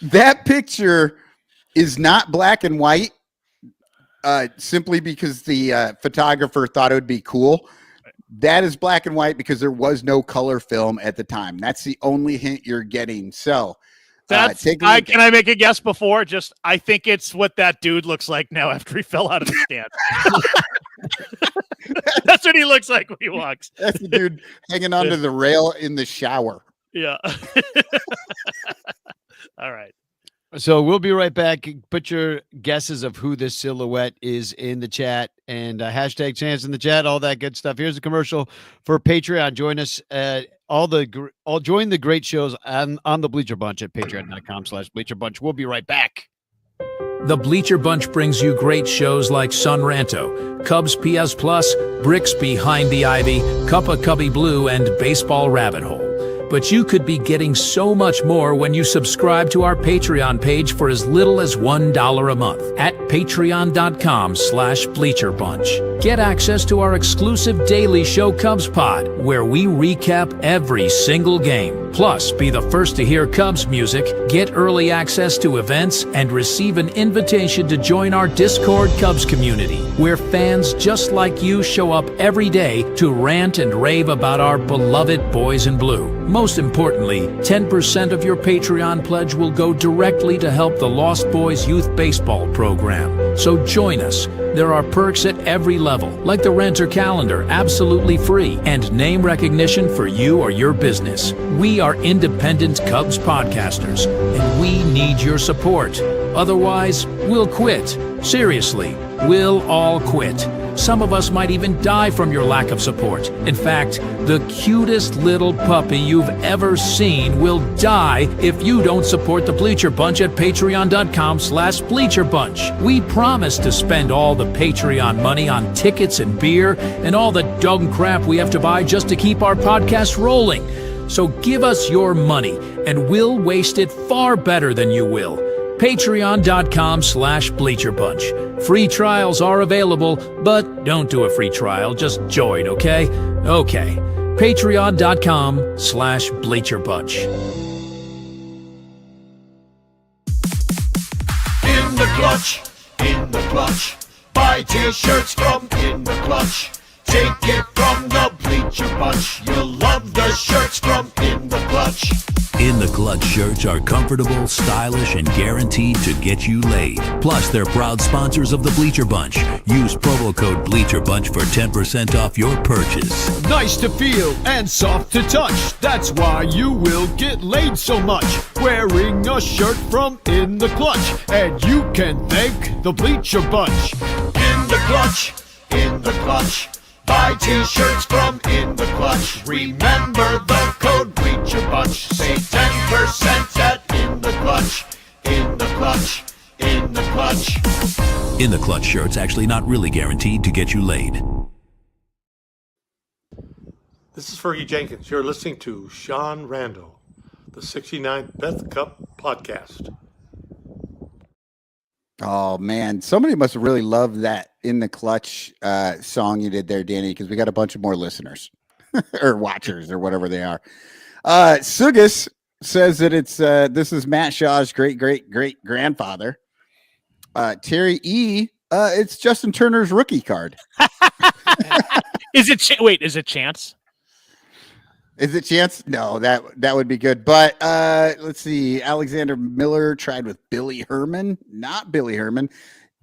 that picture is not black and white, simply because the photographer thought it would be cool. That is black and white because there was no color film at the time. That's the only hint you're getting. So, can I make a guess before? I think it's what that dude looks like now after he fell out of the stand. That's what he looks like when he walks. That's the dude hanging onto the rail in the shower. Yeah. All right. So we'll be right back. Put your guesses of who this silhouette is in the chat and hashtag chance in the chat, all that good stuff. Here's a commercial for Patreon. Join us join the great shows on the Bleacher Bunch at patreon.com/Bleacher Bunch. We'll be right back. The Bleacher Bunch brings you great shows like Son Ranto, Cubs PS Plus, Bricks Behind the Ivy, Cup of Cubby Blue, and Baseball Rabbit Hole. But you could be getting so much more when you subscribe to our Patreon page for as little as $1 a month at patreon.com/Bleacher Bunch. Get access to our exclusive daily show Cubs Pod, where we recap every single game. Plus, be the first to hear Cubs music, get early access to events, and receive an invitation to join our Discord Cubs community, where fans just like you show up every day to rant and rave about our beloved boys in blue. Most importantly, 10% of your Patreon pledge will go directly to help the Lost Boys Youth Baseball program. So join us. There are perks at every level, like the Renter Calendar, absolutely free, and name recognition for you or your business. We are independent Cubs podcasters, and we need your support. Otherwise, we'll quit. Seriously, we'll all quit. Some of us might even die from your lack of support. In fact, the cutest little puppy you've ever seen will die if you don't support the Bleacher Bunch at patreon.com/Bleacher Bunch. We promise to spend all the Patreon money on tickets and beer and all the dung crap we have to buy just to keep our podcast rolling. So give us your money and we'll waste it far better than you will. Patreon.com/Bleacher Bunch. Free trials are available, but don't do a free trial. Just join, okay? Okay. Patreon.com/Bleacher Bunch. In the clutch, in the clutch. Buy t-shirts from In the Clutch. Take it from the Bleacher Bunch. You'll love the shirts from In the Clutch. In the Clutch shirts are comfortable, stylish, and guaranteed to get you laid. Plus, they're proud sponsors of the Bleacher Bunch. Use promo code Bleacher Bunch for 10% off your purchase. Nice to feel and soft to touch. That's why you will get laid so much. Wearing a shirt from In the Clutch. And you can thank the Bleacher Bunch. In the Clutch, in the Clutch. Buy t-shirts from In the Clutch. Remember the code Bleacher Bunch. Save 10% at In the Clutch. In the Clutch. In the Clutch. In the Clutch shirts actually not really guaranteed to get you laid. This is Fergie Jenkins. You're listening to Son Ranto, the 69th Beth Cup podcast. Oh man, somebody must have really loved that In the Clutch song you did there, Danny, because we got a bunch of more listeners or watchers or whatever they are. Sugus says that it's this is Matt Shaw's great grandfather. Terry E, it's Justin Turner's rookie card. Is it wait? Is it Chance? Is it Chance? No, that would be good. But let's see. Alexander Miller tried with Billy Herman. Not Billy Herman.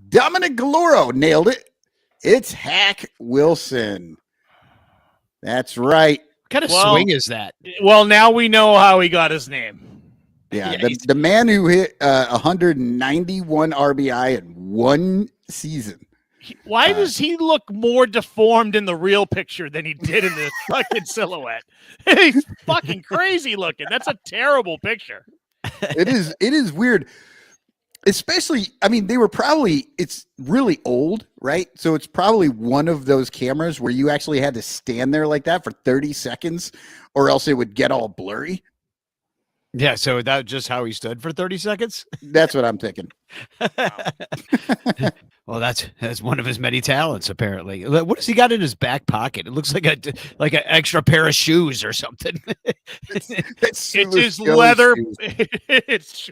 Dominic Galoro nailed it. It's Hack Wilson. That's right. kind of Well- swing is that? Well, now we know how he got his name. Yeah, Yeah, the man who hit 191 RBI in one season. Why does he look more deformed in the real picture than he did in the fucking silhouette? He's fucking crazy looking. That's a terrible picture. It is weird. Especially, I mean, it's really old, right? So it's probably one of those cameras where you actually had to stand there like that for 30 seconds or else it would get all blurry. Yeah, so that just how he stood for 30 seconds? That's what I'm thinking. Well, that's one of his many talents, apparently. What has he got in his back pocket? It looks like an extra pair of shoes or something. It's his leather. It's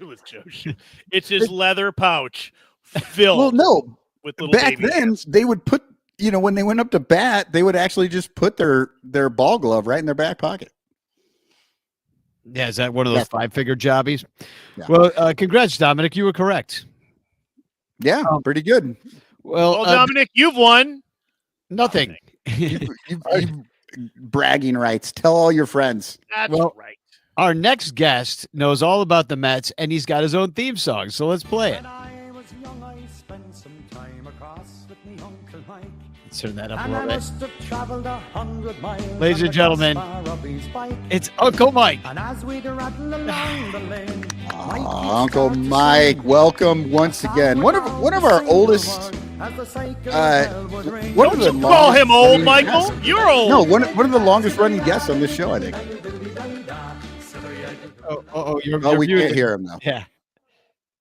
his leather pouch filled. Well, no. with little Back baby then, hands. they would put, when they went up to bat, they would actually just put their ball glove right in their back pocket. Yeah, is that one of those five-figure jobbies? Yeah. Well, congrats, Dominic. You were correct. Yeah, pretty good. Well, Dominic, you've won. nothing. You bragging rights. Tell all your friends. That's Well- right. Our next guest knows all about the Mets, and he's got his own theme song. So let's play it. Let's turn that up a little bit. Ladies and gentlemen, it's Uncle Mike. Uncle Mike, welcome once again. One of our oldest. One Don't you call him old, Michael. You're old. No, one of the longest running guests on this show, I think. You're We muted. can't hear him now. Yeah,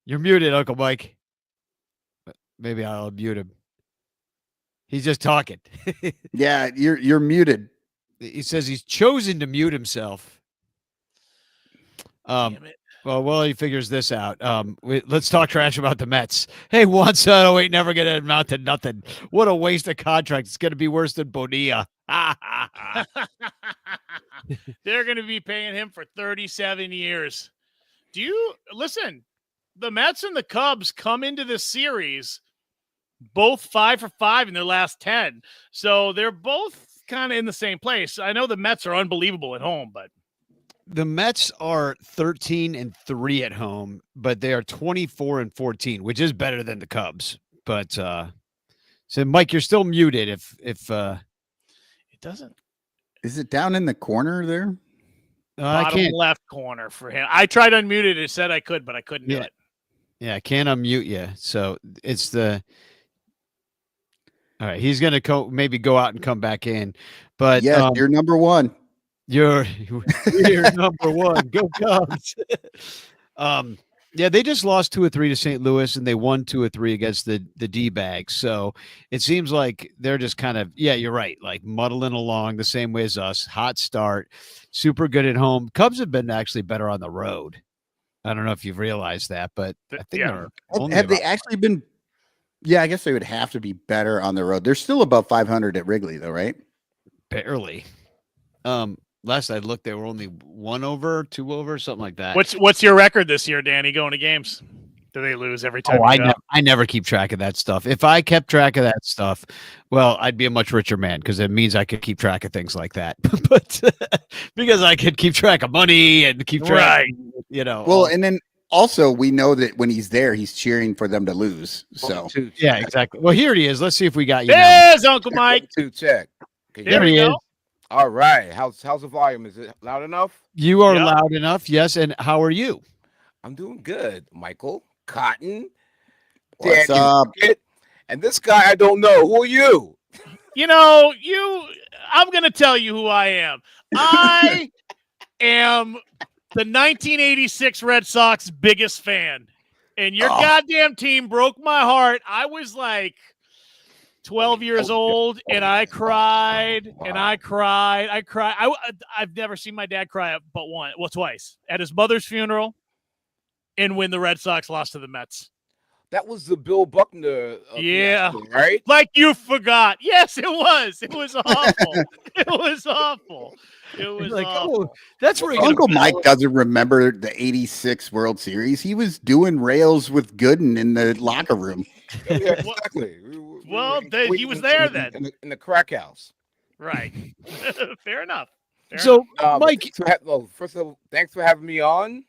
you're muted, Uncle Mike. Maybe I'll mute him. He's just talking. Yeah, you're muted. He says he's chosen to mute himself. Damn it. Well, while he figures this out, let's talk trash about the Mets. Hey, Juan Soto ain't never going to amount to nothing. What a waste of contract. It's going to be worse than Bonilla. They're going to be paying him for 37 years. Do you listen? The Mets and the Cubs come into this series both 5 for 5 in their last 10. So they're both kind of in the same place. I know the Mets are unbelievable at home, but The Mets are 13-3 at home, but they are 24-14, which is better than the Cubs. But so Mike, you're still muted. If it doesn't. Is it down in the corner there? I Bottom can't. left corner for him. I tried to unmute it. It said I could, but I couldn't do it. Yeah, I can't unmute you. So it's the. All right, he's gonna maybe go out and come back in, but Yes, you're number one. You're number one. Go Cubs. Yeah, they just lost 2 or 3 to St. Louis, and they won 2 or 3 against the D-bags. So it seems like they're just kind of, yeah, you're right, like muddling along the same way as us. Hot start, super good at home. Cubs have been actually better on the road. I don't know if you've realized that, but I think they're only Have they about- actually been? Yeah, I guess they would have to be better on the road. They're still above 500 at Wrigley, though, right? barely. Last I looked, they were only 1 over, 2 over, something like that. What's your record this year, Danny, going to games? Do they lose every time? I never keep track of that stuff. If I kept track of that stuff, well, I'd be a much richer man because it means I could keep track of things like that. But because I could keep track of money and keep track, Well, and then also we know that when he's there, he's cheering for them to lose. So yeah, exactly. Well, here he is. Let's see if we got you. There's Uncle Mike. To check. Okay, There we go. All right. How's the volume? Is it loud enough? You are Yep. loud enough, yes. And how are you? I'm doing good, Michael. Cotton. what's Danny up? Rocket, and this guy I don't know. Who are you? I'm going to tell you who I am. I am the 1986 Red Sox biggest fan. And your goddamn team broke my heart. I was like 12 years old, and I cried, and I cried. I've never seen my dad cry but twice. At his mother's funeral and when the Red Sox lost to the Mets. That was the Bill Buckner. Yeah. fiasco, right? Like you forgot. Yes, it was. It was awful. It was awful. It was Like, awful. oh, that's where Uncle Mike doesn't remember the '86 World Series. He was doing rails with Gooden in the locker room. Yeah, exactly. Well, he was in there the- then. in the crack house. Right. Fair enough. So, Mike, first of all, thanks for having me on.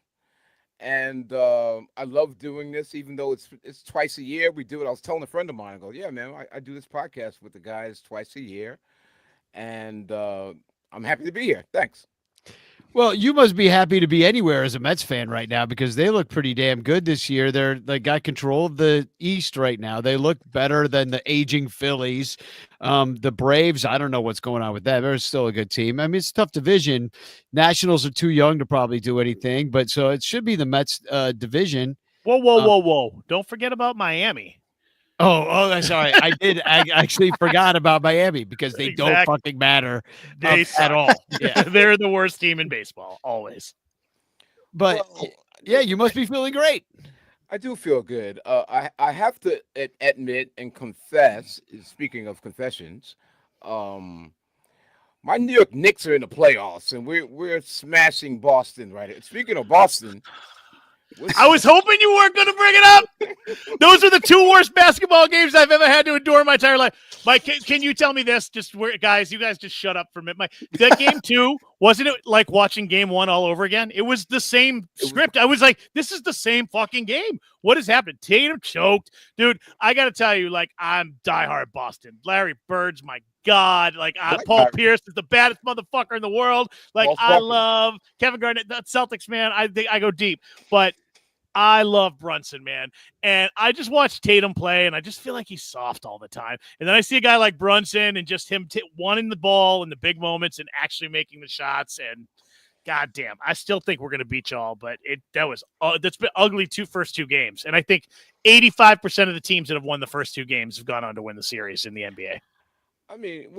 And I love doing this, even though it's twice a year. We do it. I was telling a friend of mine, I go, yeah, man, I do this podcast with the guys twice a year. And I'm happy to be here. Thanks. well, you must be happy to be anywhere as a Mets fan right now because they look pretty damn good this year. They got control of the East right now. They look better than the aging Phillies. The Braves, I don't know what's going on with that. They're still a good team. I mean, it's a tough division. Nationals are too young to probably do anything, but so it should be the Mets division. Whoa. Don't forget about Miami. Oh, sorry. I actually forgot about Miami because they don't fucking matter at all. Yeah. They're the worst team in baseball, always. But yeah, you must be feeling great. I do feel good. I have to admit and confess, speaking of confessions, my New York Knicks are in the playoffs, and we're smashing Boston right here. Speaking of Boston, I was hoping you weren't going to bring it up. Those are the two worst basketball games I've ever had to endure in my entire life. Mike, can you tell me this? Guys, you guys just shut up for a minute. That game 2, wasn't it like watching game 1 all over again? It was the same script. I was like, this is the same fucking game. What has happened? Tatum choked. Dude, I got to tell you, like, I'm diehard Boston. Larry Bird's my God. Like, Paul Pierce is the baddest motherfucker in the world. Like, I love Kevin Garnett. That Celtics, man, I think I go deep. But I love Brunson, man. And I just watched Tatum play, and I just feel like he's soft all the time. And then I see a guy like Brunson and just him wanting the ball in the big moments and actually making the shots. And goddamn, I still think we're going to beat y'all, but that's been ugly first two games. And I think 85% of the teams that have won the first 2 games have gone on to win the series in the NBA. I mean,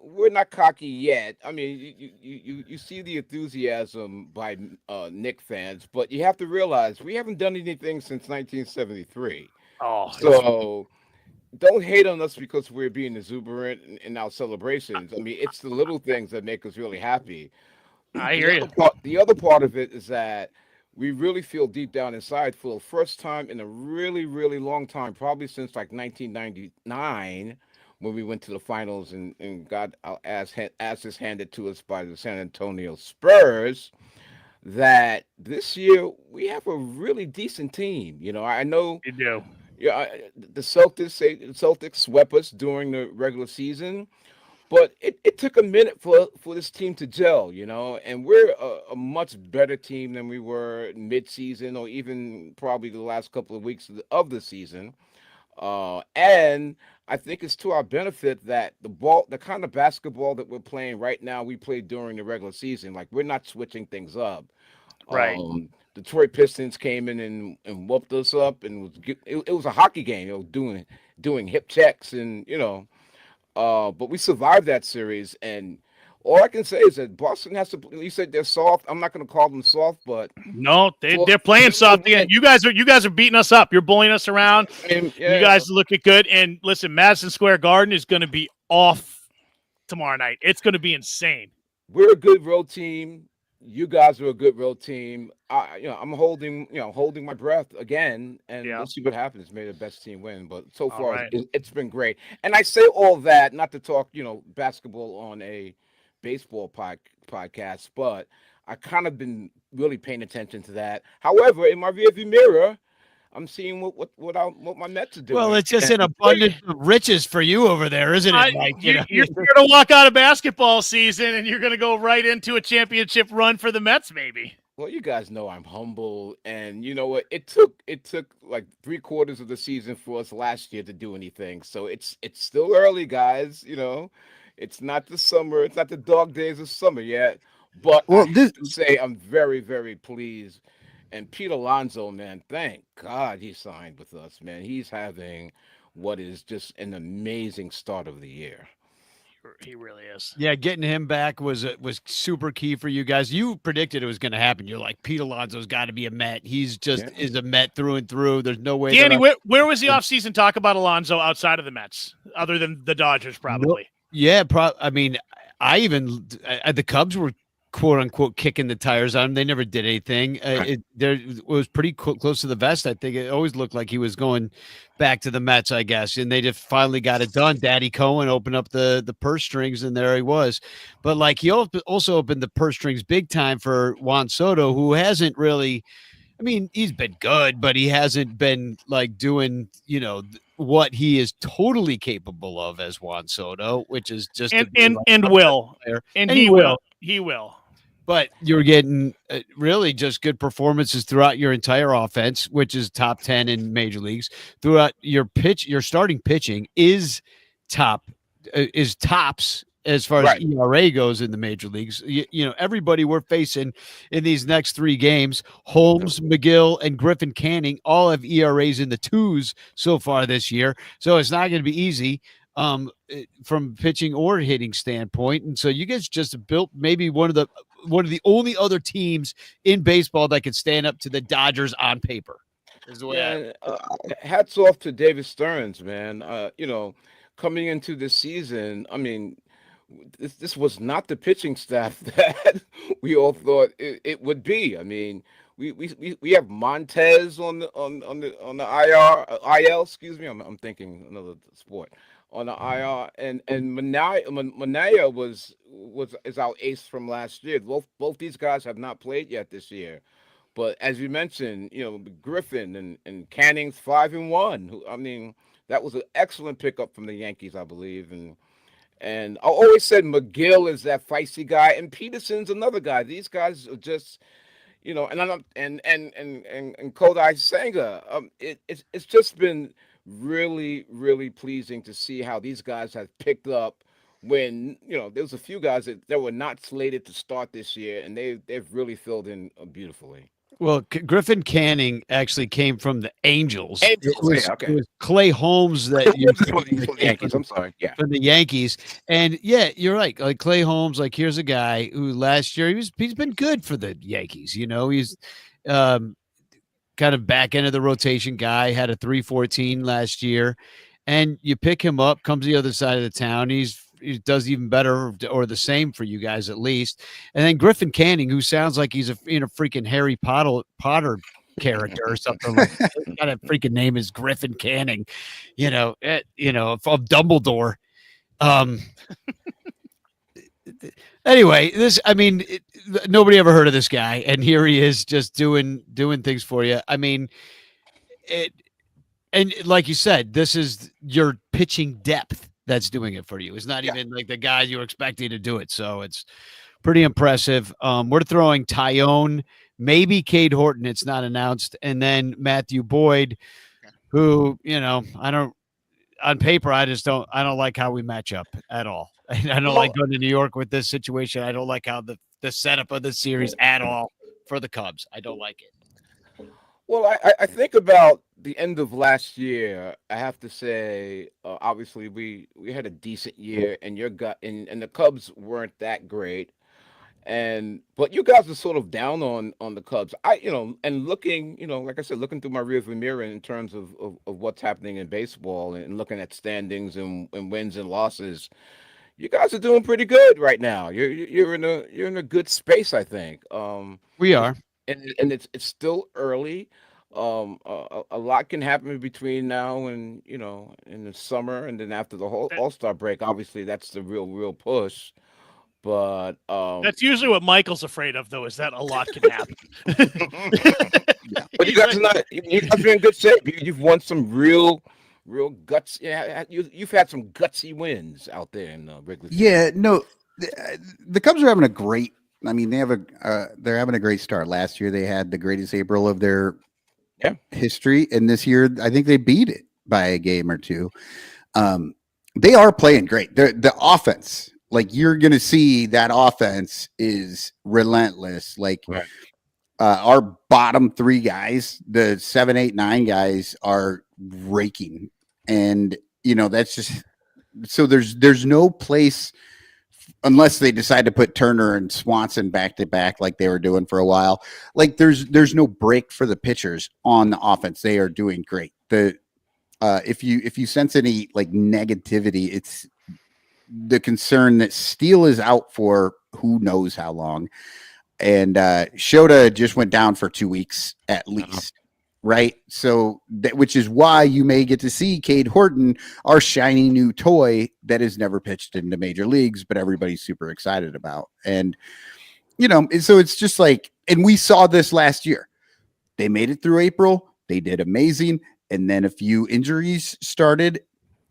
we're not cocky yet. I mean, you see the enthusiasm by Knick fans, but you have to realize we haven't done anything since 1973. Oh, so don't hate on us because we're being exuberant in our celebrations. I mean, it's the little things that make us really happy. I hear you. The other part of it is that we really feel deep down inside for the first time in a really, really long time, probably since like 1999. When we went to the finals and got our asses handed to us by the San Antonio Spurs, that this year we have a really decent team. You know, I know you do. Yeah, the Celtics swept us during the regular season, but it took a minute for this team to gel. You know, and we're a much better team than we were mid-season or even probably the last couple of weeks of the season. And I think it's to our benefit that the kind of basketball that we're playing right now, we played during the regular season. Like, we're not switching things up. Right. Detroit Pistons came in and whooped us up, and it was a hockey game. You know, doing hip checks and but we survived that series. And all I can say is that Boston has to. You said they're soft. I'm not going to call them soft, but no, they're playing soft again. You guys are beating us up. You're bullying us around. You guys are looking good. And listen, Madison Square Garden is going to be off tomorrow night. It's going to be insane. We're a good road team. You guys are a good road team. I'm holding my breath again, and we'll see what happens. May the best team win. But so far, it's been great. And I say all that not to talk, basketball on a baseball podcast, but I kind of been really paying attention to that. However, in my rearview mirror, I'm seeing what my Mets are doing. Well, it's just an abundance of riches for you over there, isn't it, Mike? You're going to walk out of basketball season and you're going to go right into a championship run for the Mets, maybe. Well, you guys know I'm humble, and you know what? It took like 3/4 of the season for us last year to do anything. So it's still early, guys. It's not the summer. It's not the dog days of summer yet. But I have to say I'm very, very pleased. And Pete Alonso, man, thank God he signed with us, man. He's having what is just an amazing start of the year. He really is. Yeah, getting him back was super key for you guys. You predicted it was going to happen. You're like, Pete Alonso's got to be a Met. He's just is a Met through and through. There's no way. Danny, where was the offseason talk about Alonso outside of the Mets, other than the Dodgers, probably? Yeah, I mean, the Cubs were quote unquote kicking the tires on him. They never did anything. It was pretty close to the vest. I think it always looked like he was going back to the Mets, I guess. And they just finally got it done. Daddy Cohen opened up the purse strings, and there he was. But like he also opened the purse strings big time for Juan Soto, who hasn't really. I mean, he's been good, but he hasn't been like doing, what he is totally capable of as Juan Soto, which is just and he will. But you're getting really just good performances throughout your entire offense, which is top 10 in major leagues. Throughout your starting pitching is tops as far as ERA goes in the major leagues. Everybody we're facing in these next 3 games, Holmes, McGill, and Griffin Canning all have ERAs in the 2s so far this year. So it's not going to be easy from pitching or hitting standpoint. And so you guys just built maybe one of the only other teams in baseball that could stand up to the Dodgers on paper. Is the way hats off to David Stearns, man. Coming into this season, I mean, this was not the pitching staff that we all thought it would be. I mean, we have Montez on the IL. Excuse me, I'm thinking another sport on the IR, and Manaea is our ace from last year. Both these guys have not played yet this year, but as you mentioned, Griffin and Canning's 5-1. I mean, that was an excellent pickup from the Yankees, I believe, and I always said McGill is that feisty guy, and Peterson's another guy. These guys are just, and Kodai Senga. It's just been really, really pleasing to see how these guys have picked up when, there's a few guys that were not slated to start this year, and they've really filled in beautifully. Well, Griffin Canning actually came from the Angels. It was Clay Holmes from the Yankees. I'm sorry, from the Yankees. And you're right. Like Clay Holmes, like here's a guy who last year he's been good for the Yankees. He's kind of back end of the rotation guy. Had a 3.14 last year, and you pick him up, comes the other side of the town. He does even better or the same for you guys at least. And then Griffin Canning, who sounds like he's in a freaking Harry Potter character or something like that. His kind of freaking name is Griffin Canning, of Dumbledore. Anyway, nobody ever heard of this guy, and here he is just doing things for you. I mean, and like you said, this is your pitching depth that's doing it for you. It's not even like the guys you were expecting to do it. So it's pretty impressive. We're throwing Tyone, maybe Cade Horton. It's not announced. And then Matthew Boyd, who, on paper, I don't like how we match up at all. I don't like going to New York with this situation. I don't like how the setup of the series at all for the Cubs. I don't like it. Well, I think about the end of last year. I have to say, obviously, we had a decent year, and and the Cubs weren't that great. But you guys are sort of down on the Cubs. And looking, like I said, looking through my rearview mirror in terms of what's happening in baseball and looking at standings and wins and losses, you guys are doing pretty good right now. You're in a good space, I think. We are. And it's still early. A lot can happen between now and in the summer, and then after the whole All-Star break. Obviously, that's the real push. But that's usually what Michael's afraid of, though, is that a lot can happen. But you guys are in good shape. You've won some real guts. Yeah, you've had some gutsy wins out there in regular season. Yeah, no, the Cubs are having a great. I mean, they're having a great start. Last year, they had the greatest April of their history, and this year, I think they beat it by a game or two. They are playing great. The offense, like you're going to see, that offense is relentless. Like our bottom 3 guys, the 7, 8, 9 guys, are raking, and that's just so. There's no place. Unless they decide to put Turner and Swanson back to back like they were doing for a while, like there's no break for the pitchers on the offense. They are doing great. If you sense any like negativity, the concern that Steele is out for who knows how long. And Shota just went down for 2 weeks at least. Right. So which is why you may get to see Cade Horton, our shiny new toy that has never pitched into major leagues, but everybody's super excited about. And, so it's just like, and we saw this last year. They made it through April. They did amazing. And then a few injuries started.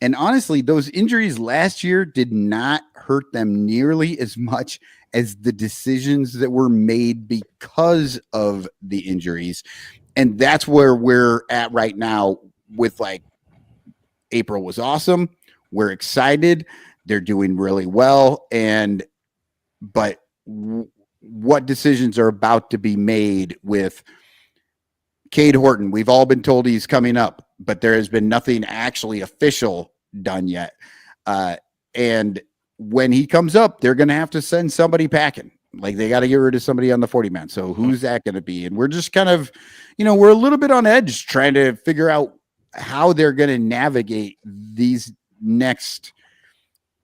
And honestly, those injuries last year did not hurt them nearly as much as the decisions that were made because of the injuries. And that's where we're at right now with like April was awesome. We're excited. They're doing really well. But what decisions are about to be made with Cade Horton? We've all been told he's coming up, but there has been nothing actually official done yet. And when he comes up, they're going to have to send somebody packing. Like they got to get rid of somebody on the 40 man. So who's that going to be? And we're just kind of, we're a little bit on edge trying to figure out how they're going to navigate these next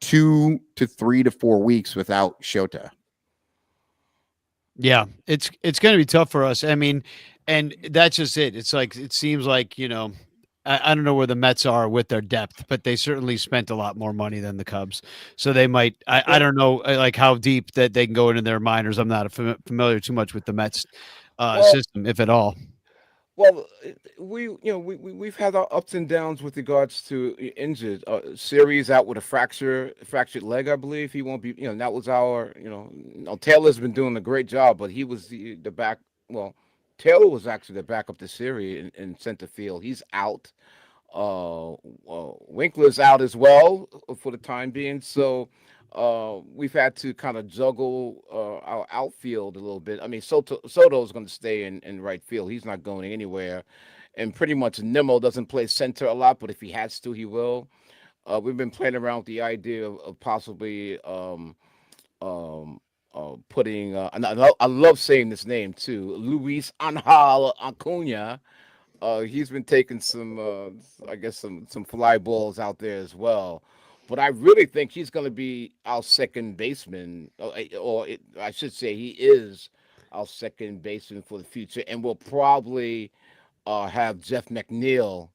2 to 3 to 4 weeks without Shota. Yeah, it's going to be tough for us. I mean, and that's just it. It's like, it seems like, I don't know where the Mets are with their depth, but they certainly spent a lot more money than the Cubs. So they might, I don't know, like how deep that they can go into their minors. I'm not familiar too much with the Mets system, if at all. Well, we've had our ups and downs with regards to injured. Series out with a fractured leg, I believe. He won't be. That was our. Taylor's been doing a great job, but he was the back. Well, Taylor was actually the backup to Siri in center field. He's out. Winkler's out as well for the time being. So we've had to kind of juggle our outfield a little bit. I mean, Soto's going to stay in right field. He's not going anywhere. And pretty much Nimmo doesn't play center a lot, but if he has to, he will. We've been playing around with the idea of possibly putting, and I love saying this name too, Luis Angel Acuna. He's been taking some, I guess, some fly balls out there as well. But I really think he's going to be our second baseman, I should say he is our second baseman for the future. And we'll probably have Jeff McNeil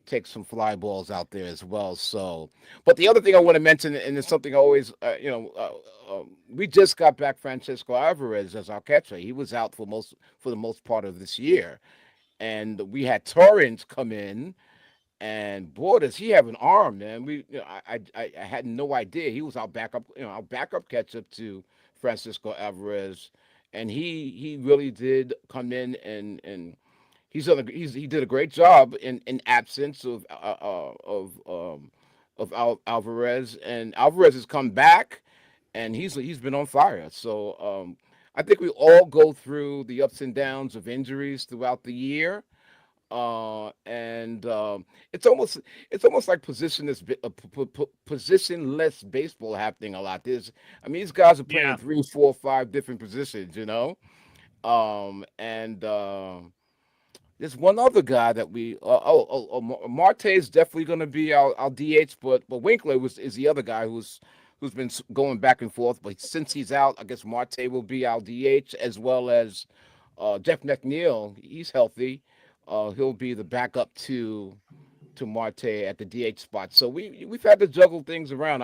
take some fly balls out there as well. So, but the other thing I want to mention, and it's something I always, we just got back Francisco Alvarez as our catcher. He was out for the most part of this year. And we had Torrance come in. And boy, does he have an arm, man. I had no idea he was our backup catcher to Francisco Alvarez, and he really did come in and he did a great job in absence of Alvarez, and Alvarez has come back, and he's been on fire. So I think we all go through the ups and downs of injuries throughout the year. It's almost like positionless baseball happening a lot. These guys are playing 3, 4, 5 different positions, there's one other guy that Marte is definitely going to be our DH, but Winkler is the other guy who's been going back and forth. But since he's out, I guess Marte will be our DH, as well as Jeff McNeil. He's healthy. He'll be the backup to Marte at the DH spot. So we've had to juggle things around,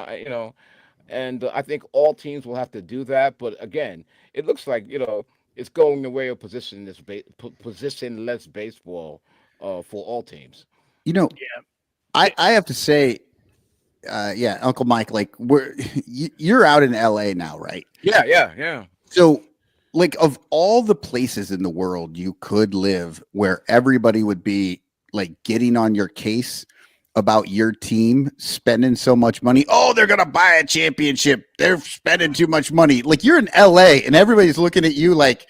and I think all teams will have to do that. But again, it looks like it's going the way of positionless baseball for all teams. I have to say, Uncle Mike, like you're out in LA now, right? Yeah. So, like, of all the places in the world you could live where everybody would be like getting on your case about your team spending so much money. Oh, they're going to buy a championship. They're spending too much money. Like, you're in LA and everybody's looking at you like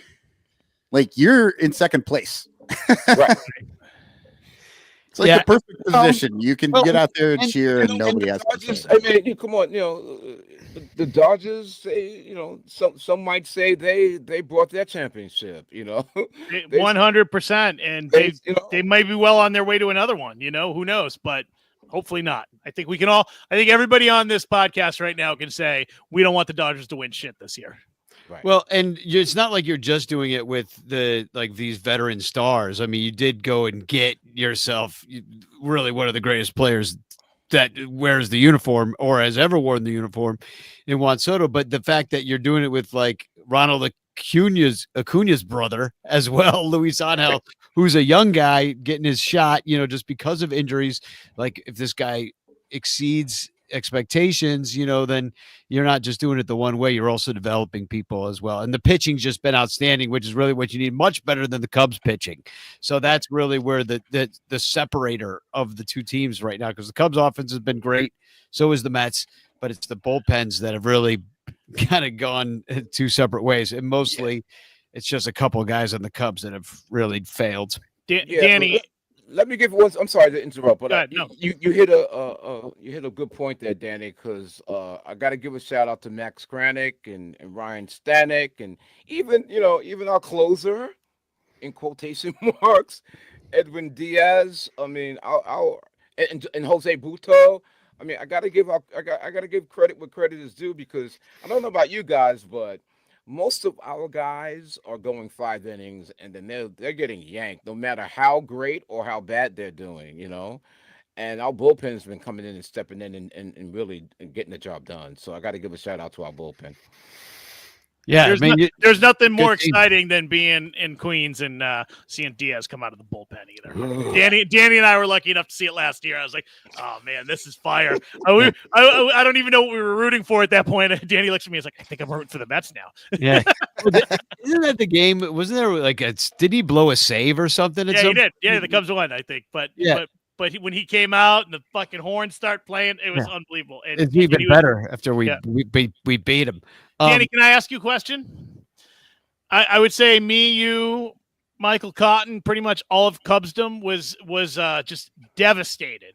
you're in second place. Right. It's like the perfect position. You can get out there and cheer and nobody has to say. I mean, come on, the Dodgers, some might say they brought their championship, 100%, and they may be well on their way to another one. Who knows? But Hopefully not. I think everybody on this podcast right now can say we don't want the Dodgers to win shit this year. Right. Well, and it's not like you're just doing it with these veteran stars. I mean, you did go and get yourself really one of the greatest players that wears the uniform or has ever worn the uniform in Juan Soto. But the fact that you're doing it with like Ronald Acuna's brother as well, Luis Angel, who's a young guy getting his shot, just because of injuries. Like if this guy exceeds expectations, then you're not just doing it the one way, you're also developing people as well. And the pitching's just been outstanding, which is really what you need, much better than the Cubs pitching. So that's really where the separator of the two teams right now, because the Cubs offense has been great, so is the Mets, but it's the bullpens that have really kind of gone two separate ways, and mostly it's just a couple of guys on the Cubs that have really failed. Danny, let me give one. I'm sorry to interrupt, but no. you hit a good point there, Danny. Because I got to give a shout out to Max Kranick and Ryan Stanek, and even our closer, in quotation marks, Edwin Diaz. I mean, and Jose Buto. I mean, I gotta give credit where credit is due, because I don't know about you guys, but most of our guys are going 5 innings and then they're getting yanked, no matter how great or how bad they're doing, And our bullpen's been coming in and stepping in and really getting the job done. So I got to give a shout out to our bullpen. Yeah, there's nothing more exciting than being in Queens and seeing Diaz come out of the bullpen either. Danny and I were lucky enough to see it last year. I was like, oh man, this is fire. I don't even know what we were rooting for at that point. Danny looks at me and is like, I think I'm rooting for the Mets now. Yeah. Isn't that the game? Wasn't there did he blow a save or something? Yeah, he did. Yeah, the Cubs won, I think. But when he came out and the fucking horns start playing, it was unbelievable. And it's even better after we beat him. Danny, can I ask you a question? I would say me, you, Michael Cotton, pretty much all of Cubsdom was just devastated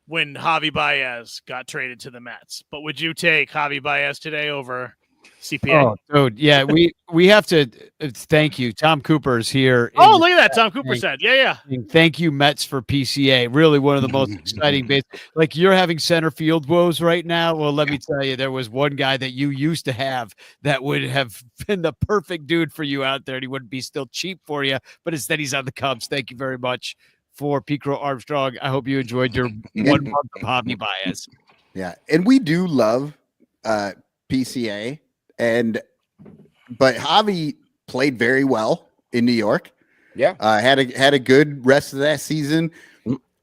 when Javi Baez got traded to the Mets. But would you take Javi Baez today over CPA? Oh, dude, yeah, we have to thank you. Tom Cooper's here. Oh, look at that. Tom Cooper said, yeah. Thank you, Mets, for PCA. Really one of the most exciting bases. Like, you're having center field woes right now. Well, let me tell you, there was one guy that you used to have that would have been the perfect dude for you out there, and he wouldn't be still cheap for you, but instead he's on the Cubs. Thank you very much for Picro Armstrong. I hope you enjoyed your 1 month of Javi Baez. Yeah, and we do love PCA. But Javi played very well in New York. Yeah. Had a good rest of that season.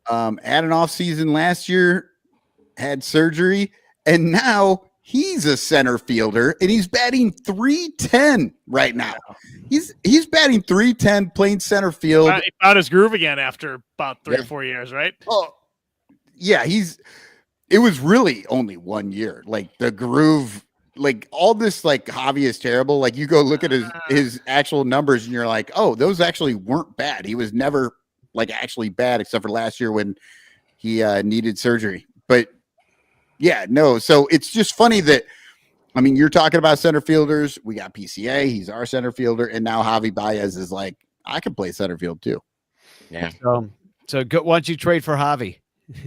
Had an off season last year, had surgery, and now he's a center fielder and he's batting .310 right now. He's batting .310 playing center field. He found his groove again after about 3 or 4 years, right? Oh, yeah, it was really only 1 year. Like the groove. Like all this, like Javi is terrible. Like you go look at his actual numbers and you're like, oh, those actually weren't bad. He was never like actually bad except for last year when he needed surgery. But yeah, no. So it's just funny that, I mean, you're talking about center fielders. We got PCA. He's our center fielder. And now Javi Baez is like, I can play center field too. Yeah. So go, why don't you trade for Javi?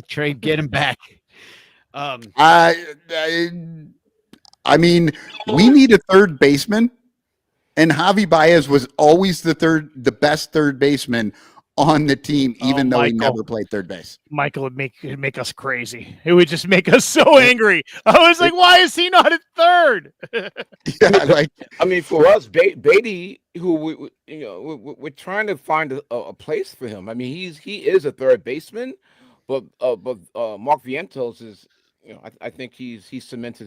Get him back. I mean, we need a third baseman, and Javi Baez was always the best third baseman on the team, even though he never played third base. Michael would make us crazy. It would just make us so angry. I was like, why is he not at third? Yeah, I mean, for us, Beatty, who we're trying to find a place for him. I mean, he is a third baseman, but Mark Vientos is, I think he's cemented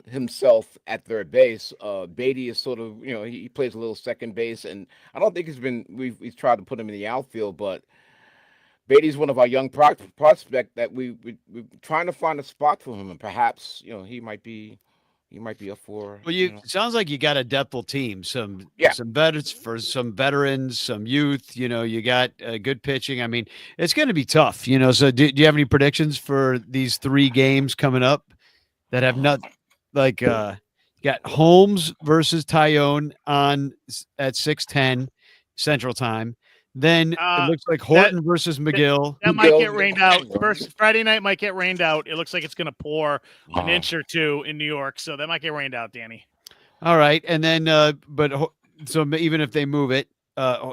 himself at third base. Beatty is sort of, he plays a little second base, and I don't think we've tried to put him in the outfield, but Beatty's one of our young prospect that we're trying to find a spot for him, and perhaps he might be up for. Well, sounds like you got a depthful team, some veterans, some youth. You got good pitching. I mean, it's going to be tough. So do you have any predictions for these 3 games coming up that have not, like, got Holmes versus Tyone at 6:10 Central Time, Then it looks like Horton versus McGill. That might get rained out. First Friday night might get rained out. It looks like it's going to pour an inch or two in New York, so that might get rained out, Danny. All right, and then so even if they move it,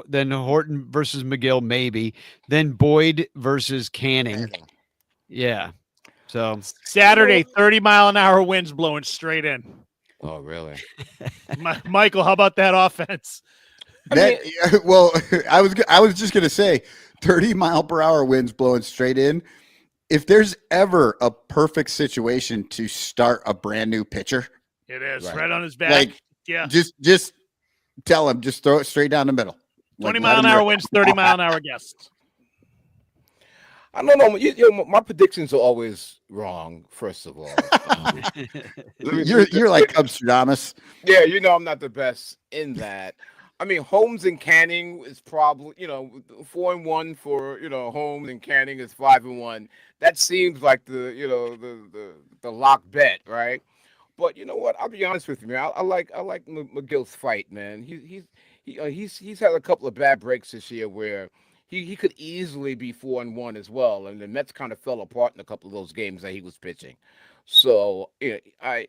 then Horton versus McGill maybe. Then Boyd versus Canning. Yeah. So Saturday, 30-mile-an-hour winds blowing straight in. Oh, really? Michael, how about that offense? Well, I was just gonna say 30-mile-per-hour winds blowing straight in. If there's ever a perfect situation to start a brand new pitcher, it is right on his back. Like, yeah, just tell him, just throw it straight down the middle. 20-mile-an-hour winds, 30-mile-an-hour gusts. I don't know. You know, my predictions are always wrong. First of all, you're like Cubstradamus. Yeah, you know I'm not the best in that. I mean, Holmes and Canning is probably 4-1 for Holmes, and Canning is 5-1. That seems like the lock bet, right? But you know what? I'll be honest with you, man. I like McGill's fight, man. He's had a couple of bad breaks this year where he could easily be 4-1 as well, and the Mets kind of fell apart in a couple of those games that he was pitching. So I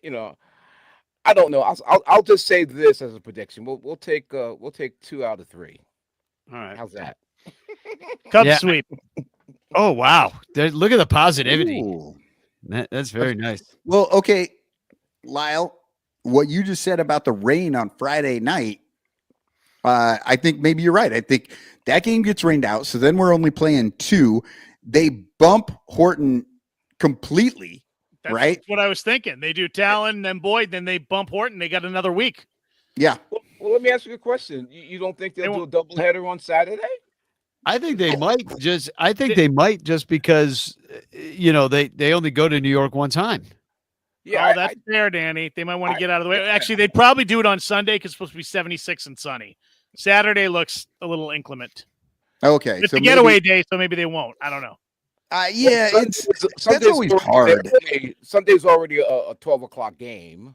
don't know. I'll just say this as a prediction. We'll take 2 out of 3. All right. How's that? Cubs sweep. Oh wow! Look at the positivity. Ooh. That's very nice. Well, okay, Lyle, what you just said about the rain on Friday night, I think maybe you're right. I think that game gets rained out, so then we're only playing 2. They bump Horton completely, right? That's what I was thinking. They do Talon, then Boyd, then they bump Horton. They got another week. Yeah. Well, let me ask you a question. You don't think they'll do a doubleheader on Saturday? I think they might just. I think they might just because they only go to New York one time. Yeah, that's fair, Danny. They might want to get out of the way. Actually, they'd probably do it on Sunday because it's supposed to be 76 and sunny. Saturday looks a little inclement. Okay, it's a getaway day, so maybe they won't. I don't know. Yeah, that's always hard. Sunday's already a 12:00 game.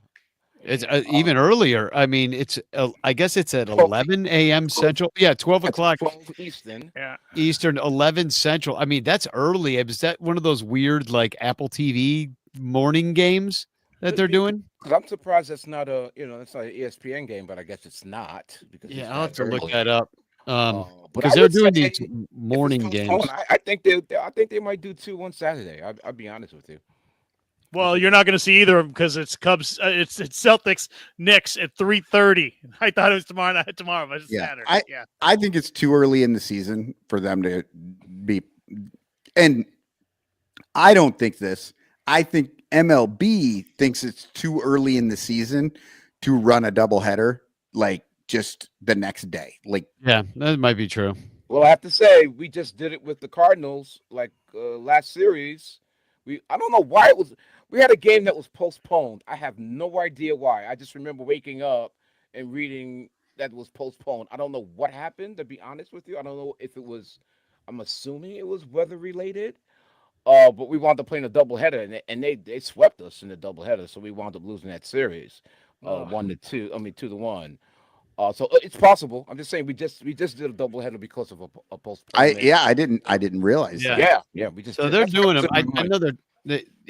It's even earlier. I mean, I guess it's at 11 a.m. Central. Yeah, 12 o'clock 12 Eastern. Yeah, Eastern, 11 Central. I mean, that's early. Is that one of those weird like Apple TV morning games that they're doing? I'm surprised that's not that's not an ESPN game, but I guess it's not. Because I'll have to look that up. Because they're doing these morning games. I think they might do 2 on Saturday. I'll be honest with you. Well, you're not going to see either of them because it's Cubs. It's Celtics Knicks at 3:30. I thought it was tomorrow, but it's Saturday. I think it's too early in the season for them to be. And I don't think this. I think MLB thinks it's too early in the season to run a doubleheader like just the next day. Like, yeah, that might be true. Well, I have to say we just did it with the Cardinals like last series. I don't know why it was. We had a game that was postponed. I have no idea why. I just remember waking up and reading that it was postponed. I don't know what happened, to be honest with you. I don't know if it was. I'm assuming it was weather related. But we wound up playing a doubleheader, and they swept us in the doubleheader, so we wound up losing that series, 1-2. I mean 2-1. So it's possible. I'm just saying we just did a doubleheader because of a postponement. I didn't realize that. Yeah. We just so they're doing them. I know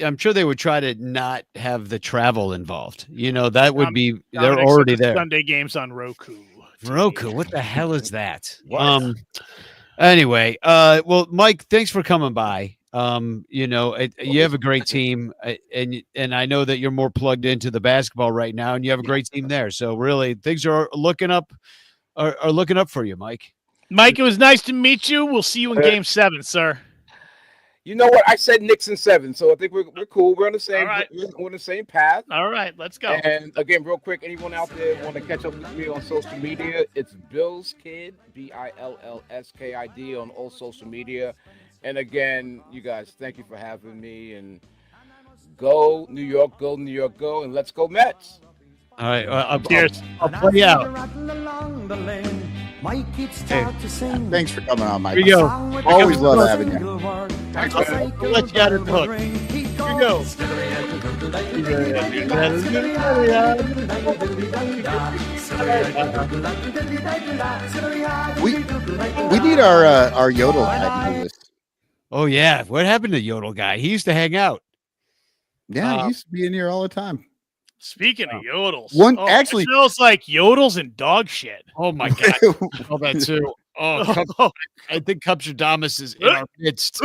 I'm sure they would try to not have the travel involved. That would be they're already there. Sunday games on Roku. Roku, what the hell is that? Anyway, well, Mike, thanks for coming by. You have a great team, and I know that you're more plugged into the basketball right now, and you have a great team there. So really, things are looking up for you, Mike. Mike, it was nice to meet you. We'll see you in Game 7, sir. You know what? I said Knicks in 7, so I think we're cool. We're on the same. Right. We're on the same path. All right, let's go. And again, real quick, anyone out there want to catch up with me on social media? It's Bill's Kid, BILLSKID on all social media. And again, you guys, thank you for having me. And go New York, go New York, go, and let's go Mets. All right, cheers. I'll play out. Thanks for coming on, Mike. Here you go. Always love having you. I'll let you out of the hook. Here you go. We need our yodel guy to do this. Oh yeah, what happened to Yodel guy? He used to hang out. Yeah, he used to be in here all the time. Speaking of yodels, Actually, it smells like yodels and dog shit. Oh my god, all that too. Oh, I think Cubstradamus is in our midst.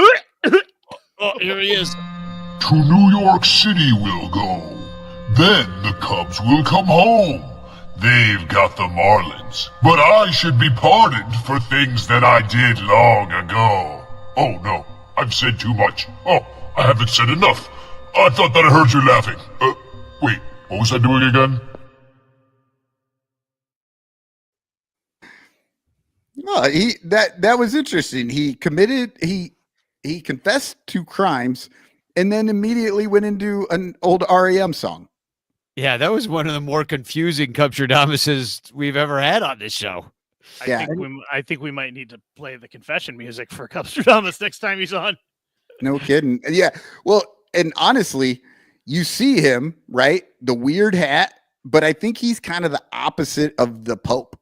Oh, here he is. To New York City we'll go. Then the Cubs will come home. They've got the Marlins, but I should be pardoned for things that I did long ago. Oh no, I've said too much. Oh, I haven't said enough. I thought that I heard you laughing. Wait, what was I doing again? Oh, that was interesting. He confessed to crimes and then immediately went into an old REM song. Yeah, that was one of the more confusing Cubstradamuses we've ever had on this show. I think we might need to play the confession music for Cubstradamus next time he's on. No kidding. Yeah. Well, and honestly, you see him, right? The weird hat, but I think he's kind of the opposite of the Pope.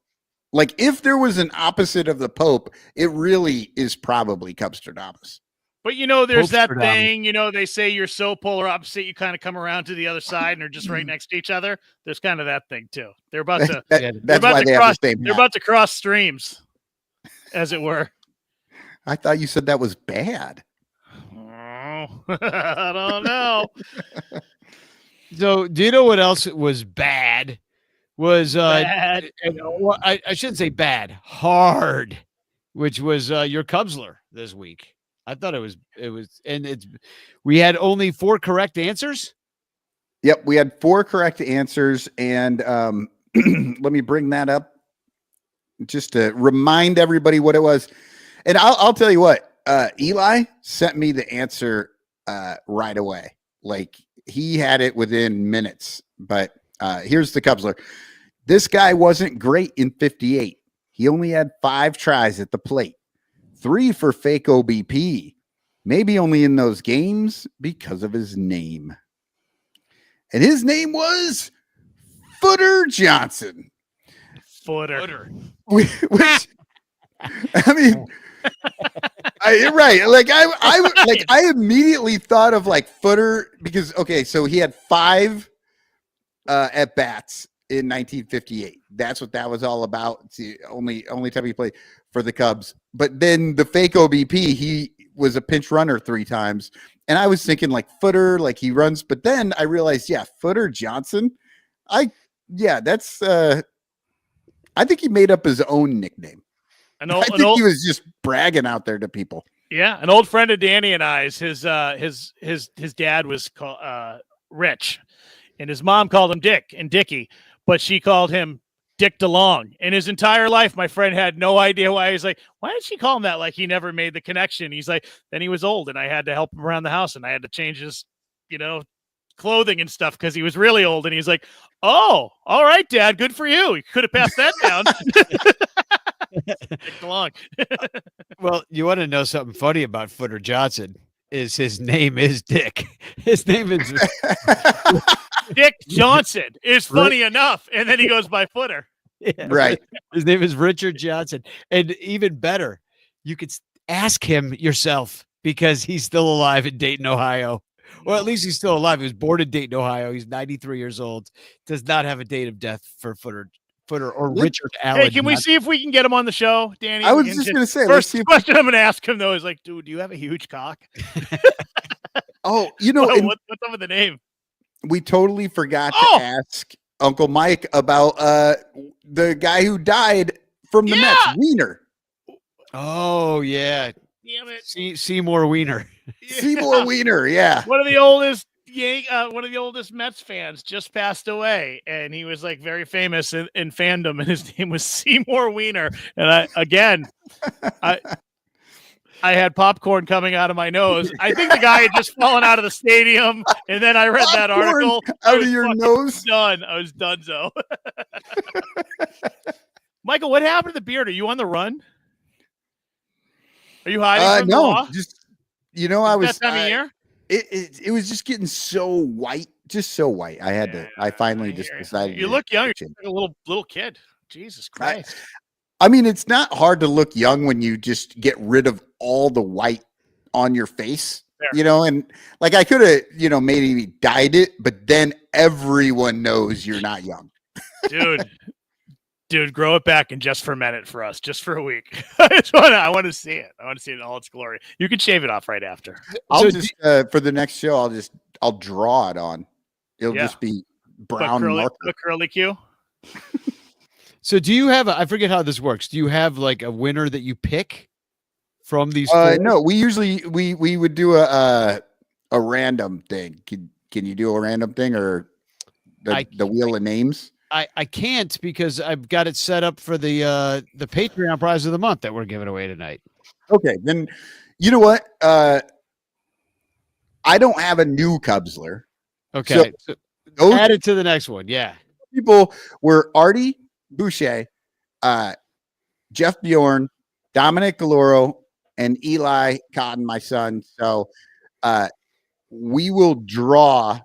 Like if there was an opposite of the Pope, it really is probably Cubstradamus. But there's that thing, they say you're so polar opposite, you kind of come around to the other side and are just right next to each other. There's kind of that thing too. They're about to they're about to cross streams, as it were. I thought you said that was bad. Oh, I don't know. So do you know what else was bad? Was bad. I shouldn't say bad, hard, which was your Cubsler this week. I thought it was, and we had only 4 correct answers. Yep, we had 4 correct answers, and let me bring that up just to remind everybody what it was. And I'll tell you what, Eli sent me the answer right away. Like he had it within minutes. But here's the Cubsler. This guy wasn't great in 58. He only had 5 tries at the plate. 3 for fake OBP, maybe only in those games because of his name. And his name was Footer Johnson. Footer. Which I mean, you're right. Like I immediately thought of like Footer because so he had 5 at bats in 1958. That's what that was all about. It's the only time he played for the Cubs. But then the fake OBP, he was a pinch runner 3 times. And I was thinking like Footer, like he runs. But then I realized, Footer Johnson. I think he made up his own nickname. I think he was just bragging out there to people. Yeah, an old friend of Danny and I's. His dad was called Rich, and his mom called him Dick and Dickie, but she called him Dick DeLong. And his entire life, my friend had no idea why. He's like, why did she call him that? Like he never made the connection. He's like, then he was old, and I had to help him around the house, and I had to change his, clothing and stuff because he was really old. And he's like, oh, all right, Dad, good for you. You could have passed that down. Dick DeLong. Well, you want to know something funny about Footer Johnson? Is his name is Dick. His name is Dick Johnson is funny enough, and then he goes by Footer. Yeah, right. His name is Richard Johnson, and even better, you could ask him yourself because he's still alive in Dayton, Ohio. Well, at least he's still alive. He was born in Dayton, Ohio. He's 93 years old. Does not have a date of death for Footer or Richard Allen. Hey, can we see if we can get him on the show, Danny? I was just going to say, first question I'm going to ask him though is like, dude, do you have a huge cock? Oh, what's up with the name? We totally forgot to ask Uncle Mike about the guy who died from the Mets, Wiener. Oh yeah, damn it, Seymour Wiener. Seymour Wiener, yeah. One of the oldest Mets fans just passed away, and he was like very famous in fandom, and his name was Seymour Wiener. And I had popcorn coming out of my nose. I think the guy had just fallen out of the stadium, and then I read that article. Out of your nose? Done. I was donezo. Michael, what happened to the beard? Are you on the run? Are you hiding from the law? Just I was that time of year. it was just getting so white, just so white. I finally just decided. You look young. You're like a little kid. Jesus Christ. I mean, it's not hard to look young when you just get rid of all the white on your face, and like I could have, maybe dyed it, but then everyone knows you're not young. Dude, grow it back and just ferment it for us, just for a week. I want to see it. I want to see it in all its glory. You can shave it off right after. I'll just for the next show, I'll draw it on. It'll just be brown marker. A curly Q. So do you have I forget how this works. Do you have like a winner that you pick from these? No, we usually we would do a random thing. Can you do a random thing or the wheel of names? I can't because I've got it set up for the Patreon prize of the month that we're giving away tonight. Okay, then you know what? I don't have a new Cubsler. Okay, so add it to the next one. Yeah, people were Artie Boucher, Jeff Bjorn, Dominic Galoro, and Eli Cotton, my son. So we will draw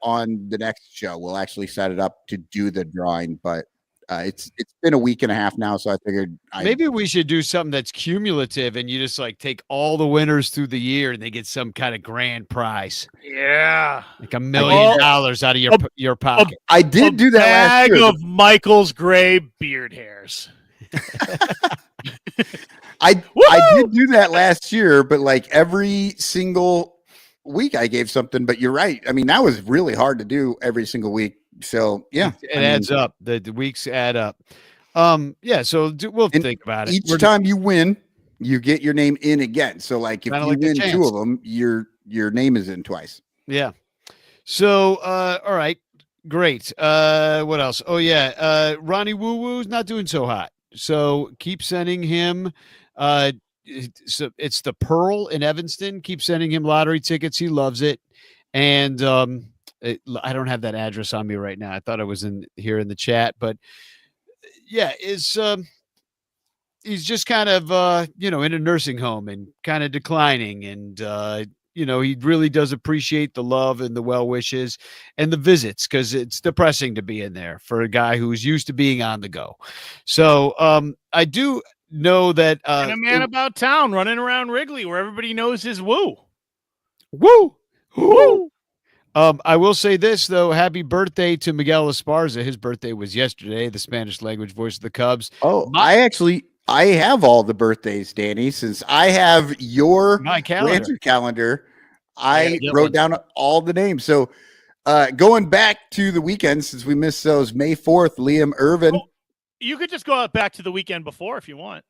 on the next show. We'll actually set it up to do the drawing, but it's been a week and a half now, so I figured maybe we should do something that's cumulative, and you just like take all the winners through the year, and they get some kind of grand prize. Yeah, like $1 million out of your pocket. I did do that last year. Bag of Michael's gray beard hairs. I did do that last year, but like every single week I gave something. But you're right. I mean, that was really hard to do every single week. So yeah, it adds up. The weeks add up. Yeah. So we'll think about it. Each time you win, you get your name in again. So like if you win two of them, your name is in twice. Yeah. So all right, great. What else? Oh yeah, Ronnie Woo Woo's not doing so hot. So keep sending him. So it's the Pearl in Evanston. Keep sending him lottery tickets. He loves it. And I don't have that address on me right now. I thought it was in the chat, but yeah, he's just kind of in a nursing home and kind of declining, and he really does appreciate the love and the well wishes and the visits, because it's depressing to be in there for a guy who's used to being on the go. So I do know that and a man about town running around Wrigley where everybody knows his woo. I will say this though, happy birthday to Miguel Esparza. His birthday was yesterday, the Spanish language voice of the Cubs. Oh, I have all the birthdays, Danny, since I have your calendar. I wrote down all the names. So going back to the weekend, since we missed those, May 4th, Liam Irvin. Oh, you could just go back to the weekend before if you want.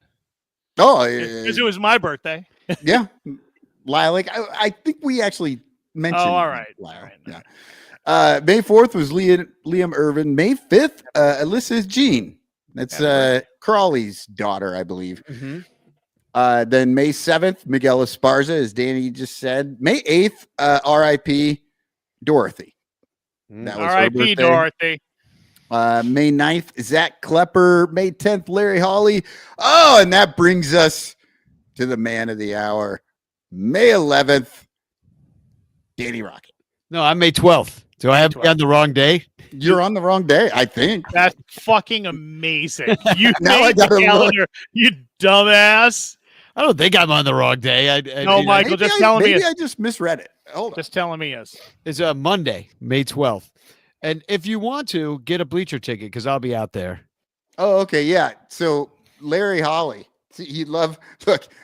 Oh, because it was my birthday. Yeah. Lilac. I think we actually mentioned. Oh, all right. Yeah. May 4th was Liam Irvin. May 5th, Alyssa Jean. That's Crawley's daughter, I believe. Mm-hmm. Then May 7th, Miguel Esparza, as Danny just said. May 8th, R.I.P. Dorothy. That was R.I.P. Dorothy. May 9th, Zach Klepper. May 10th, Larry Hawley. Oh, and that brings us to the man of the hour. May 11th, Danny Rocket. No, I'm May 12th. Do I have on the wrong day? You're on the wrong day, I think. That's fucking amazing. You made the calendar, you dumbass. I don't think I'm on the wrong day. No, Michael, just telling me. Maybe I just misread it. Hold on. Just telling me is. It's a Monday, May 12th. And if you want to, get a bleacher ticket because I'll be out there. Oh, okay. Yeah. So Larry Hawley, look,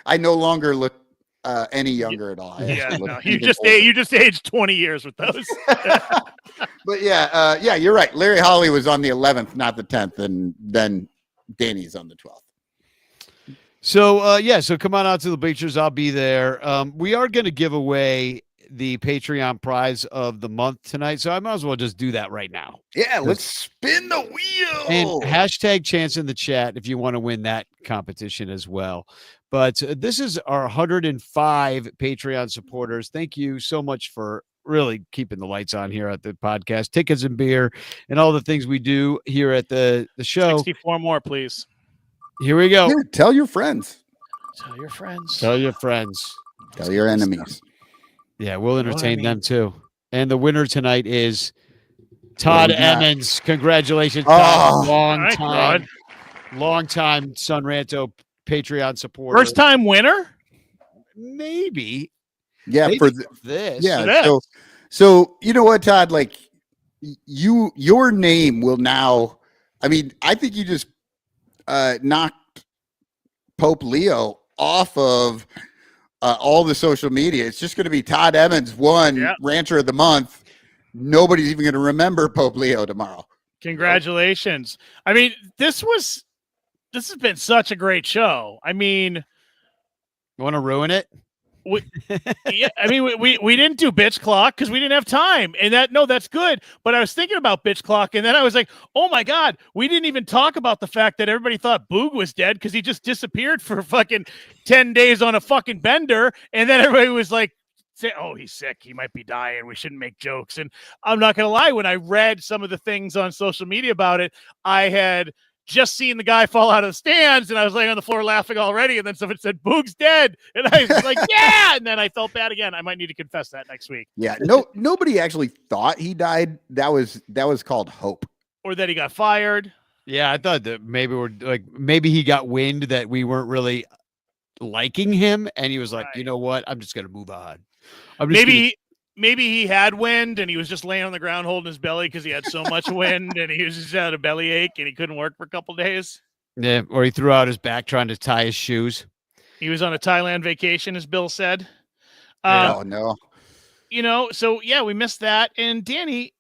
I no longer look any younger at all. You just aged 20 years with those. But yeah, you're right. Larry Hawley was on the 11th, not the 10th, and then Danny's on the 12th. So so come on out to the bleachers. I'll be there. We are going to give away the Patreon prize of the month tonight, so I might as well just do that right now. Yeah, let's spin the wheel. And hashtag chance in the chat if you want to win that competition as well. But this is our 105 Patreon supporters. Thank you so much for really keeping the lights on here at the podcast, tickets and beer, and all the things we do here at the show. 64 more, please. Here we go. Tell your friends. Tell your friends. Tell your friends. Tell your enemies. Yeah, we'll entertain mean? them too. And the winner tonight is Todd we got? Emmons. Congratulations, Todd. Oh, Long time Son Ranto Patreon supporter. First time winner? Maybe. yeah, Maybe for this. yeah. this. So you know what, Todd? Like your name will now. I mean, I think you just knocked Pope Leo off of all the social media. It's just going to be Todd Emmons won Rancher of the Month. Nobody's even going to remember Pope Leo tomorrow. Congratulations. I mean, this has been such a great show. I mean, You want to ruin it? yeah, I mean, we didn't do Bitch Clock because we didn't have time, and that's good. But I was thinking about Bitch Clock, and then I was like, oh my god, we didn't even talk about the fact that everybody thought Boog was dead because he just disappeared for fucking 10 days on a fucking bender, and then everybody was like, oh, he's sick, he might be dying, we shouldn't make jokes. And I'm not gonna lie, when I read some of the things on social media about it, I had just seen the guy fall out of the stands, and I was laying on the floor laughing already, and then someone said Boog's dead, and I was like, yeah, and then I felt bad again. I might need to confess that next week. Yeah, nobody actually thought he died. That was called hope, or that he got fired. Yeah, I thought that maybe he got wind that we weren't really liking him, and he was like, you know what, I'm just gonna move on. Maybe he had wind and he was just laying on the ground holding his belly because he had so much wind and he was just had a belly ache and he couldn't work for a couple days. Yeah, or he threw out his back trying to tie his shoes. He was on a Thailand vacation, as Bill said. Oh no. You know, so yeah, we missed that. And Danny,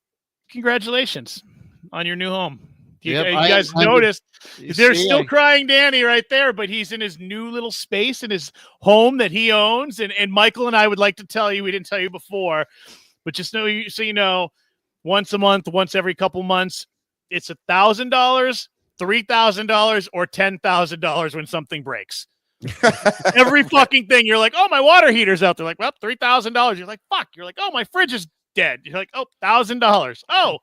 congratulations on your new home. You guys noticed they're still crying Danny right there, but he's in his new little space in his home that he owns. And Michael and I would like to tell you, we didn't tell you before, but just know, so you know, once a month, once every couple months, it's $1,000, $3,000, or $10,000 when something breaks. Every fucking thing. You're like, oh, my water heater's out there. Like, well, $3,000. You're like, fuck. You're like, oh, my fridge is dead. You're like, oh, $1,000. Oh,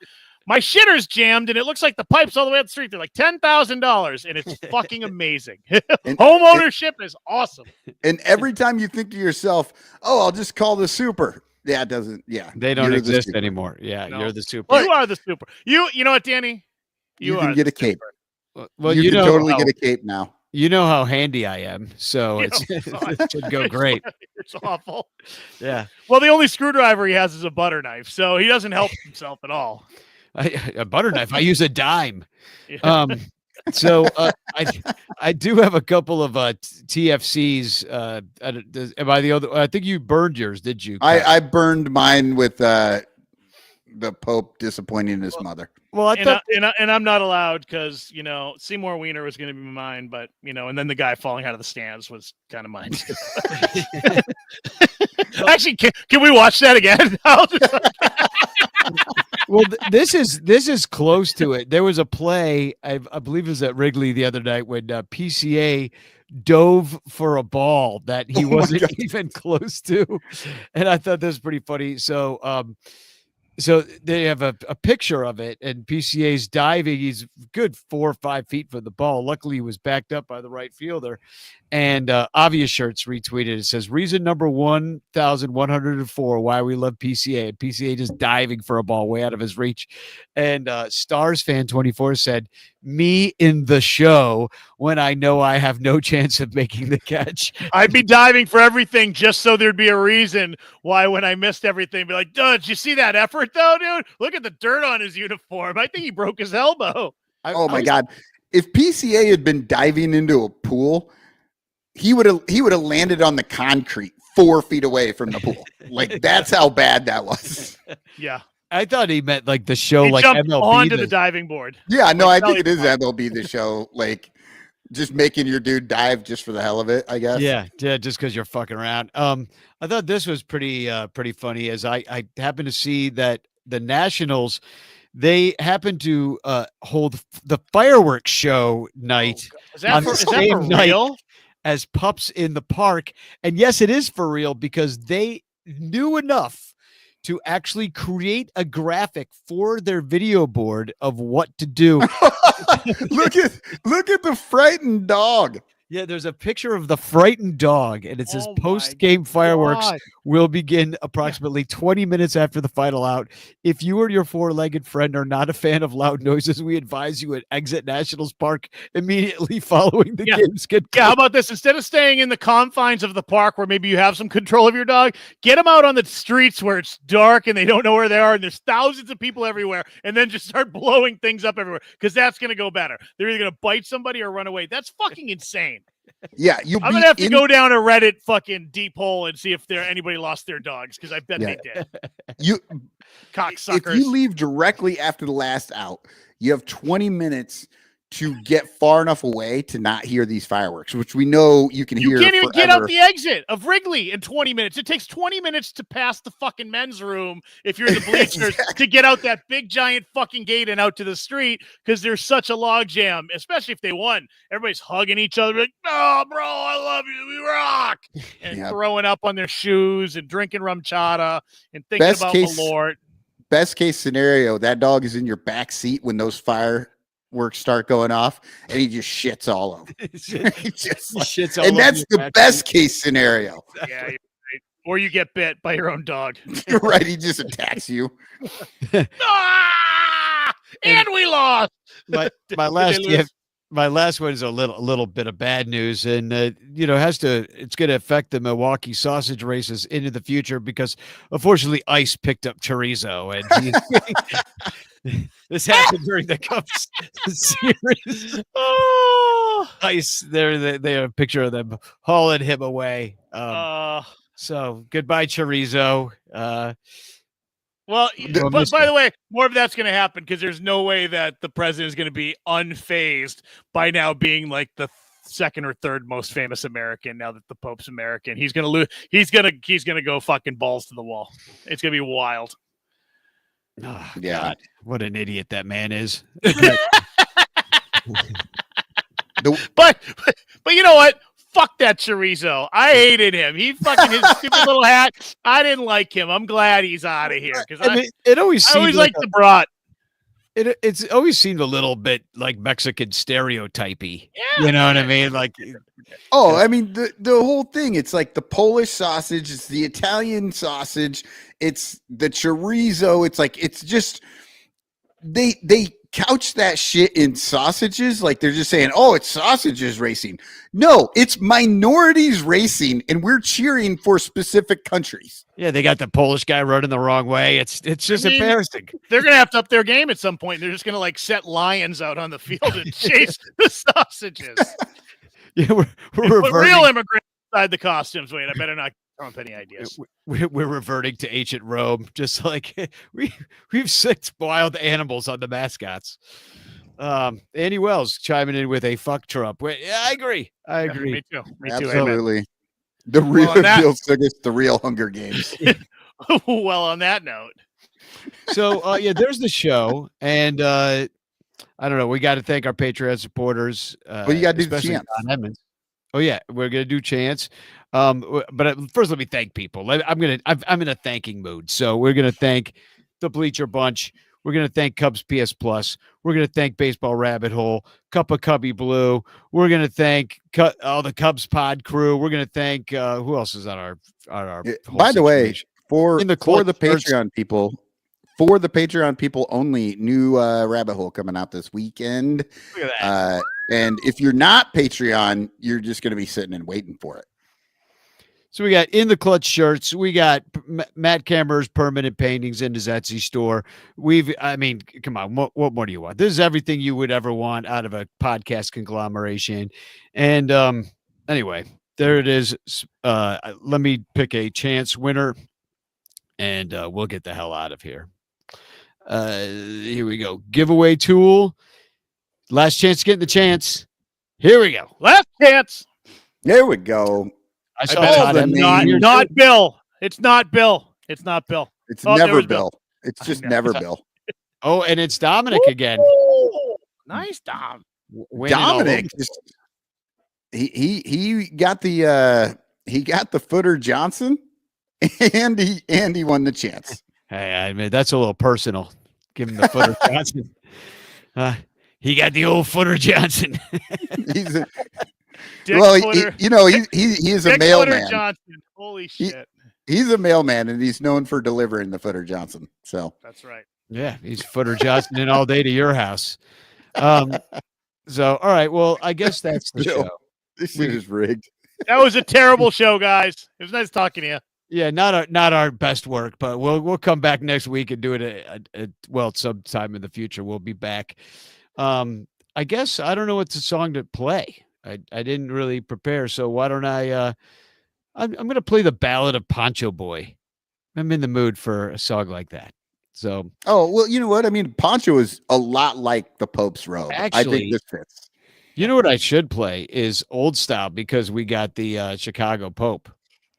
my shitter's jammed and it looks like the pipe's all the way up the street. They're like $10,000, and it's fucking amazing. Home ownership is awesome. And every time you think to yourself, "Oh, I'll just call the super," yeah, it doesn't. Yeah, they don't exist anymore. Yeah, no. You're the super. You are the super. You know what, Danny? You can get a cape. Well, you can totally get a cape now. You know how handy I am, so it should go great. It's awful. Yeah. Well, the only screwdriver he has is a butter knife, so he doesn't help himself at all. A butter knife. I use a dime. Yeah. So I do have a couple of TFCs. Am I the other? I think you burned yours, did you? I burned mine with the Pope disappointing his mother. Well, I thought, and I'm not allowed because Seymour Wiener was going to be mine, but and then the guy falling out of the stands was kind of mine too. Actually, can we watch that again? Well, this is close to it. There was a play, I believe it was at Wrigley the other night when PCA dove for a ball that he wasn't even close to, and I thought that was pretty funny. So they have a picture of it, and PCA's diving. He's good 4 or 5 feet from the ball. Luckily, he was backed up by the right fielder. And Obvious Shirts retweeted. It says, reason number 1,104 why we love PCA. And PCA just diving for a ball way out of his reach. And Stars Fan 24 said, me in the show when I know I have no chance of making the catch. I'd be diving for everything just so there'd be a reason why when I missed everything, be like, dude, did you see that effort though, dude? Look at the dirt on his uniform. I think he broke his elbow. My God. If PCA had been diving into a pool, he would have landed on the concrete 4 feet away from the pool. Like, that's how bad that was. Yeah. I thought he meant like the show, he like jumped MLB onto the diving board. Yeah, no, I think it is MLB the show, like just making your dude dive just for the hell of it, I guess. Yeah, just because you're fucking around. I thought this was pretty funny, as I happened to see that the Nationals, they happened to hold the fireworks show night is that for real? As Pups in the Park. And yes, it is for real, because they knew enough to actually create a graphic for their video board of what to do. Look at the frightened dog. Yeah, there's a picture of the frightened dog, and it says Oh my post-game fireworks God. will begin approximately 20 minutes after the final out. If you or your four-legged friend are not a fan of loud noises, we advise you exit Nationals Park immediately following the game's Yeah, how about this? Instead of staying in the confines of the park where maybe you have some control of your dog, get them out on the streets where it's dark and they don't know where they are and there's thousands of people everywhere, and then just start blowing things up everywhere, because that's going to go better. They're either going to bite somebody or run away. That's fucking insane. Yeah, I'm gonna have to go down a Reddit fucking deep hole and see if anybody lost their dogs, because I bet they did. Cocksuckers. If you leave directly after the last out, you have 20 minutes to get far enough away to not hear these fireworks, which we know you can hear. You can't even forever. get out the exit of Wrigley in 20 minutes. It takes 20 minutes to pass the fucking men's room if you're in the bleachers to get out that big giant fucking gate and out to the street, because there's such a log jam, especially if they won. Everybody's hugging each other like, "Oh, bro, I love you. We rock." And throwing up on their shoes and drinking rum chata and thinking about Malort. Best case scenario, that dog is in your back seat when those fireworks start going off, and he just shits all over. Shits all and over that's the best case scenario. Yeah, you're right. Or you get bit by your own dog. You're right. He just attacks you. And we lost. My last one is a little bit of bad news, and it's going to affect the Milwaukee sausage races into the future, because unfortunately Ice picked up chorizo, and this happened during the Cubs series. Oh, Ice, they have a picture of them hauling him away. So goodbye chorizo. Well, but by the way, more of that's going to happen, because there's no way that the president is going to be unfazed by now being like the second or third most famous American, now that the Pope's American. He's going to lose. He's going to go fucking balls to the wall. It's going to be wild. Oh, yeah. God, what an idiot that man is. But you know what? Fuck that chorizo. I hated him. He fucking his stupid little hat. I didn't like him. I'm glad he's out of here, because it always like the brat. It's always seemed a little bit like Mexican stereotypy. Yeah. You know what I mean? Like, I mean, the whole thing, it's like the Polish sausage, it's the Italian sausage, it's the chorizo. It's like, it's just, they couch that shit in sausages. Like, they're just saying, oh, it's sausages racing. No, it's minorities racing, and we're cheering for specific countries. Yeah, they got the Polish guy running the wrong way. It's just embarrassing. They're gonna have to up their game at some point. They're just gonna like set lions out on the field and chase the sausages. Yeah, we're real immigrants inside the costumes. Wait, I better not come up any ideas. We're reverting to ancient Rome, just like we've six wild animals on the mascots. Andy Wells chiming in with a fuck Trump. Yeah, I agree. Me too. Absolutely. Amen. The real the real Hunger Games. Well, on that note. So there's the show, and I don't know. We got to thank our Patreon supporters. Well, you got to do Chance. Oh yeah, we're gonna do Chance. But first, let me thank people. I'm in a thanking mood. So we're gonna thank the Bleacher Bunch. We're going to thank Cubs PS Plus. We're going to thank Baseball Rabbit Hole, Cup of Cubby Blue. We're going to thank all the Cubs pod crew. We're going to thank who else is on our by the way, for the Patreon people only, new Rabbit Hole coming out this weekend. Look at that. And if you're not Patreon, you're just going to be sitting and waiting for it. So we got In the Clutch shirts. We got Matt Kammerer's permanent paintings in his Etsy store. Come on, what more do you want? This is everything you would ever want out of a podcast conglomeration. And anyway, there it is. Let me pick a chance winner, and we'll get the hell out of here. Here we go. Giveaway tool. Last chance getting the chance. Here we go. Last chance. There we go. I saw not Bill. It's not Bill. It's not Bill. It's never Bill. It's just never Bill. Oh, and it's Dominic again. Nice, Dom. Dominic. He got the footer Johnson, and he won the chance. Hey, I mean, that's a little personal. Give him the footer Johnson. He got the old footer Johnson. Dick Well, Footer. he is a Dick Footer mailman. Johnson. Holy shit. He's a mailman, and he's known for delivering the Footer Johnson. So That's right. Yeah, he's Footer Johnson in all day to your house. So, all right. Well, I guess that's the Bill, show. this shit is rigged. That was a terrible show, guys. It was nice talking to you. Yeah, not our best work, but we'll come back next week and do it sometime in the future. We'll be back. I guess I don't know what's a song to play. I didn't really prepare, so why don't I'm going to play the Ballad of Poncho Boy. I'm in the mood for a song like that. So, oh well, you know what I mean. Poncho is a lot like the Pope's robe. I Actually, think this fits. you know what I should play is old style because we got the Chicago Pope.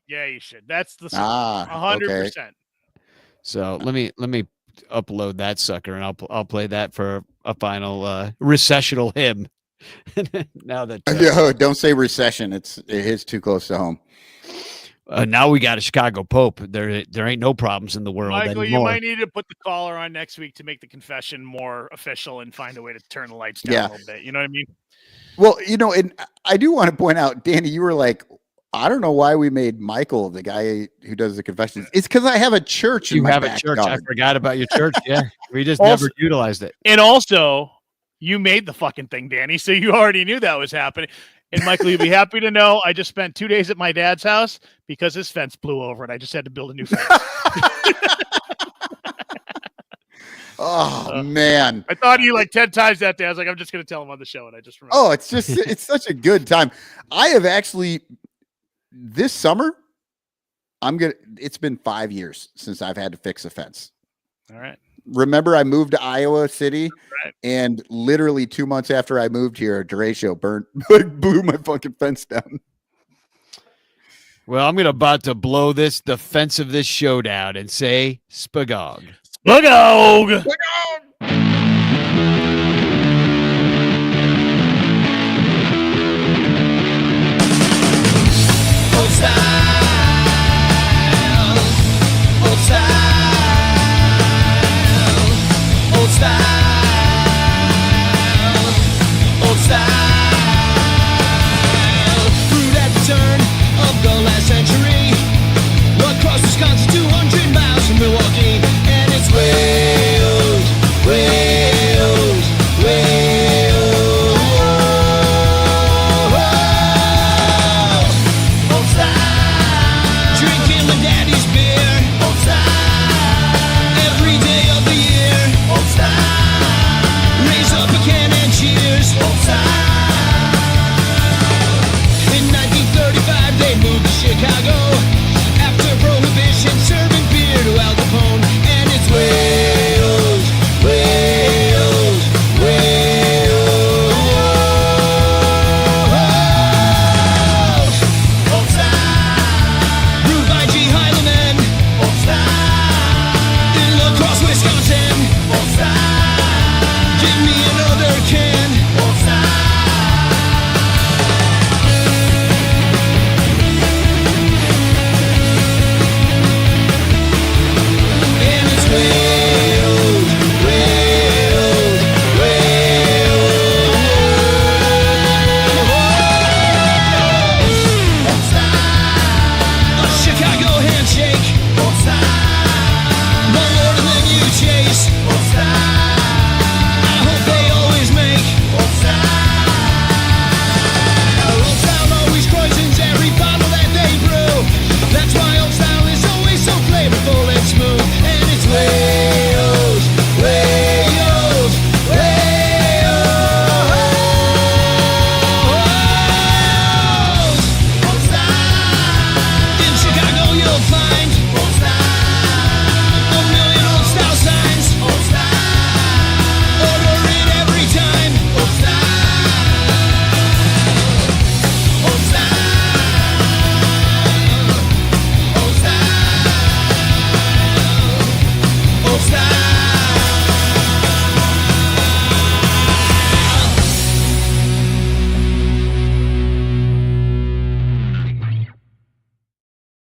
Yeah, you should. That's the song. 100%. So let me upload that sucker and I'll play that for a final recessional hymn. Now that No, don't say recession. It hits too close to home. now we got a Chicago Pope. There ain't no problems in the world Michael, anymore. you might need to put the caller on next week to make the confession more official and find a way to turn the lights down a little bit. You know what I mean? Well, and I do want to point out, Danny, you were like, I don't know why we made Michael the guy who does the confessions. It's because I have a church. You in my have a church. I backyard. forgot about your church. Yeah, we just Also- never utilized it. And also, you made the fucking thing, Danny, so you already knew that was happening. And Michael, you'll be happy to know I just spent 2 days at my dad's house because his fence blew over and I just had to build a new fence. Oh man. I thought of you like 10 times that day. I was like, I'm just going to tell him on the show. And I just remember. Oh, it's such a good time. I have actually this summer, it's been 5 years since I've had to fix a fence. All right. Remember, I moved to Iowa City, Right. and literally 2 months after I moved here, a derecho blew my fucking fence down. Well, I'm about to blow the fence of this show down and say spagog. Spagog!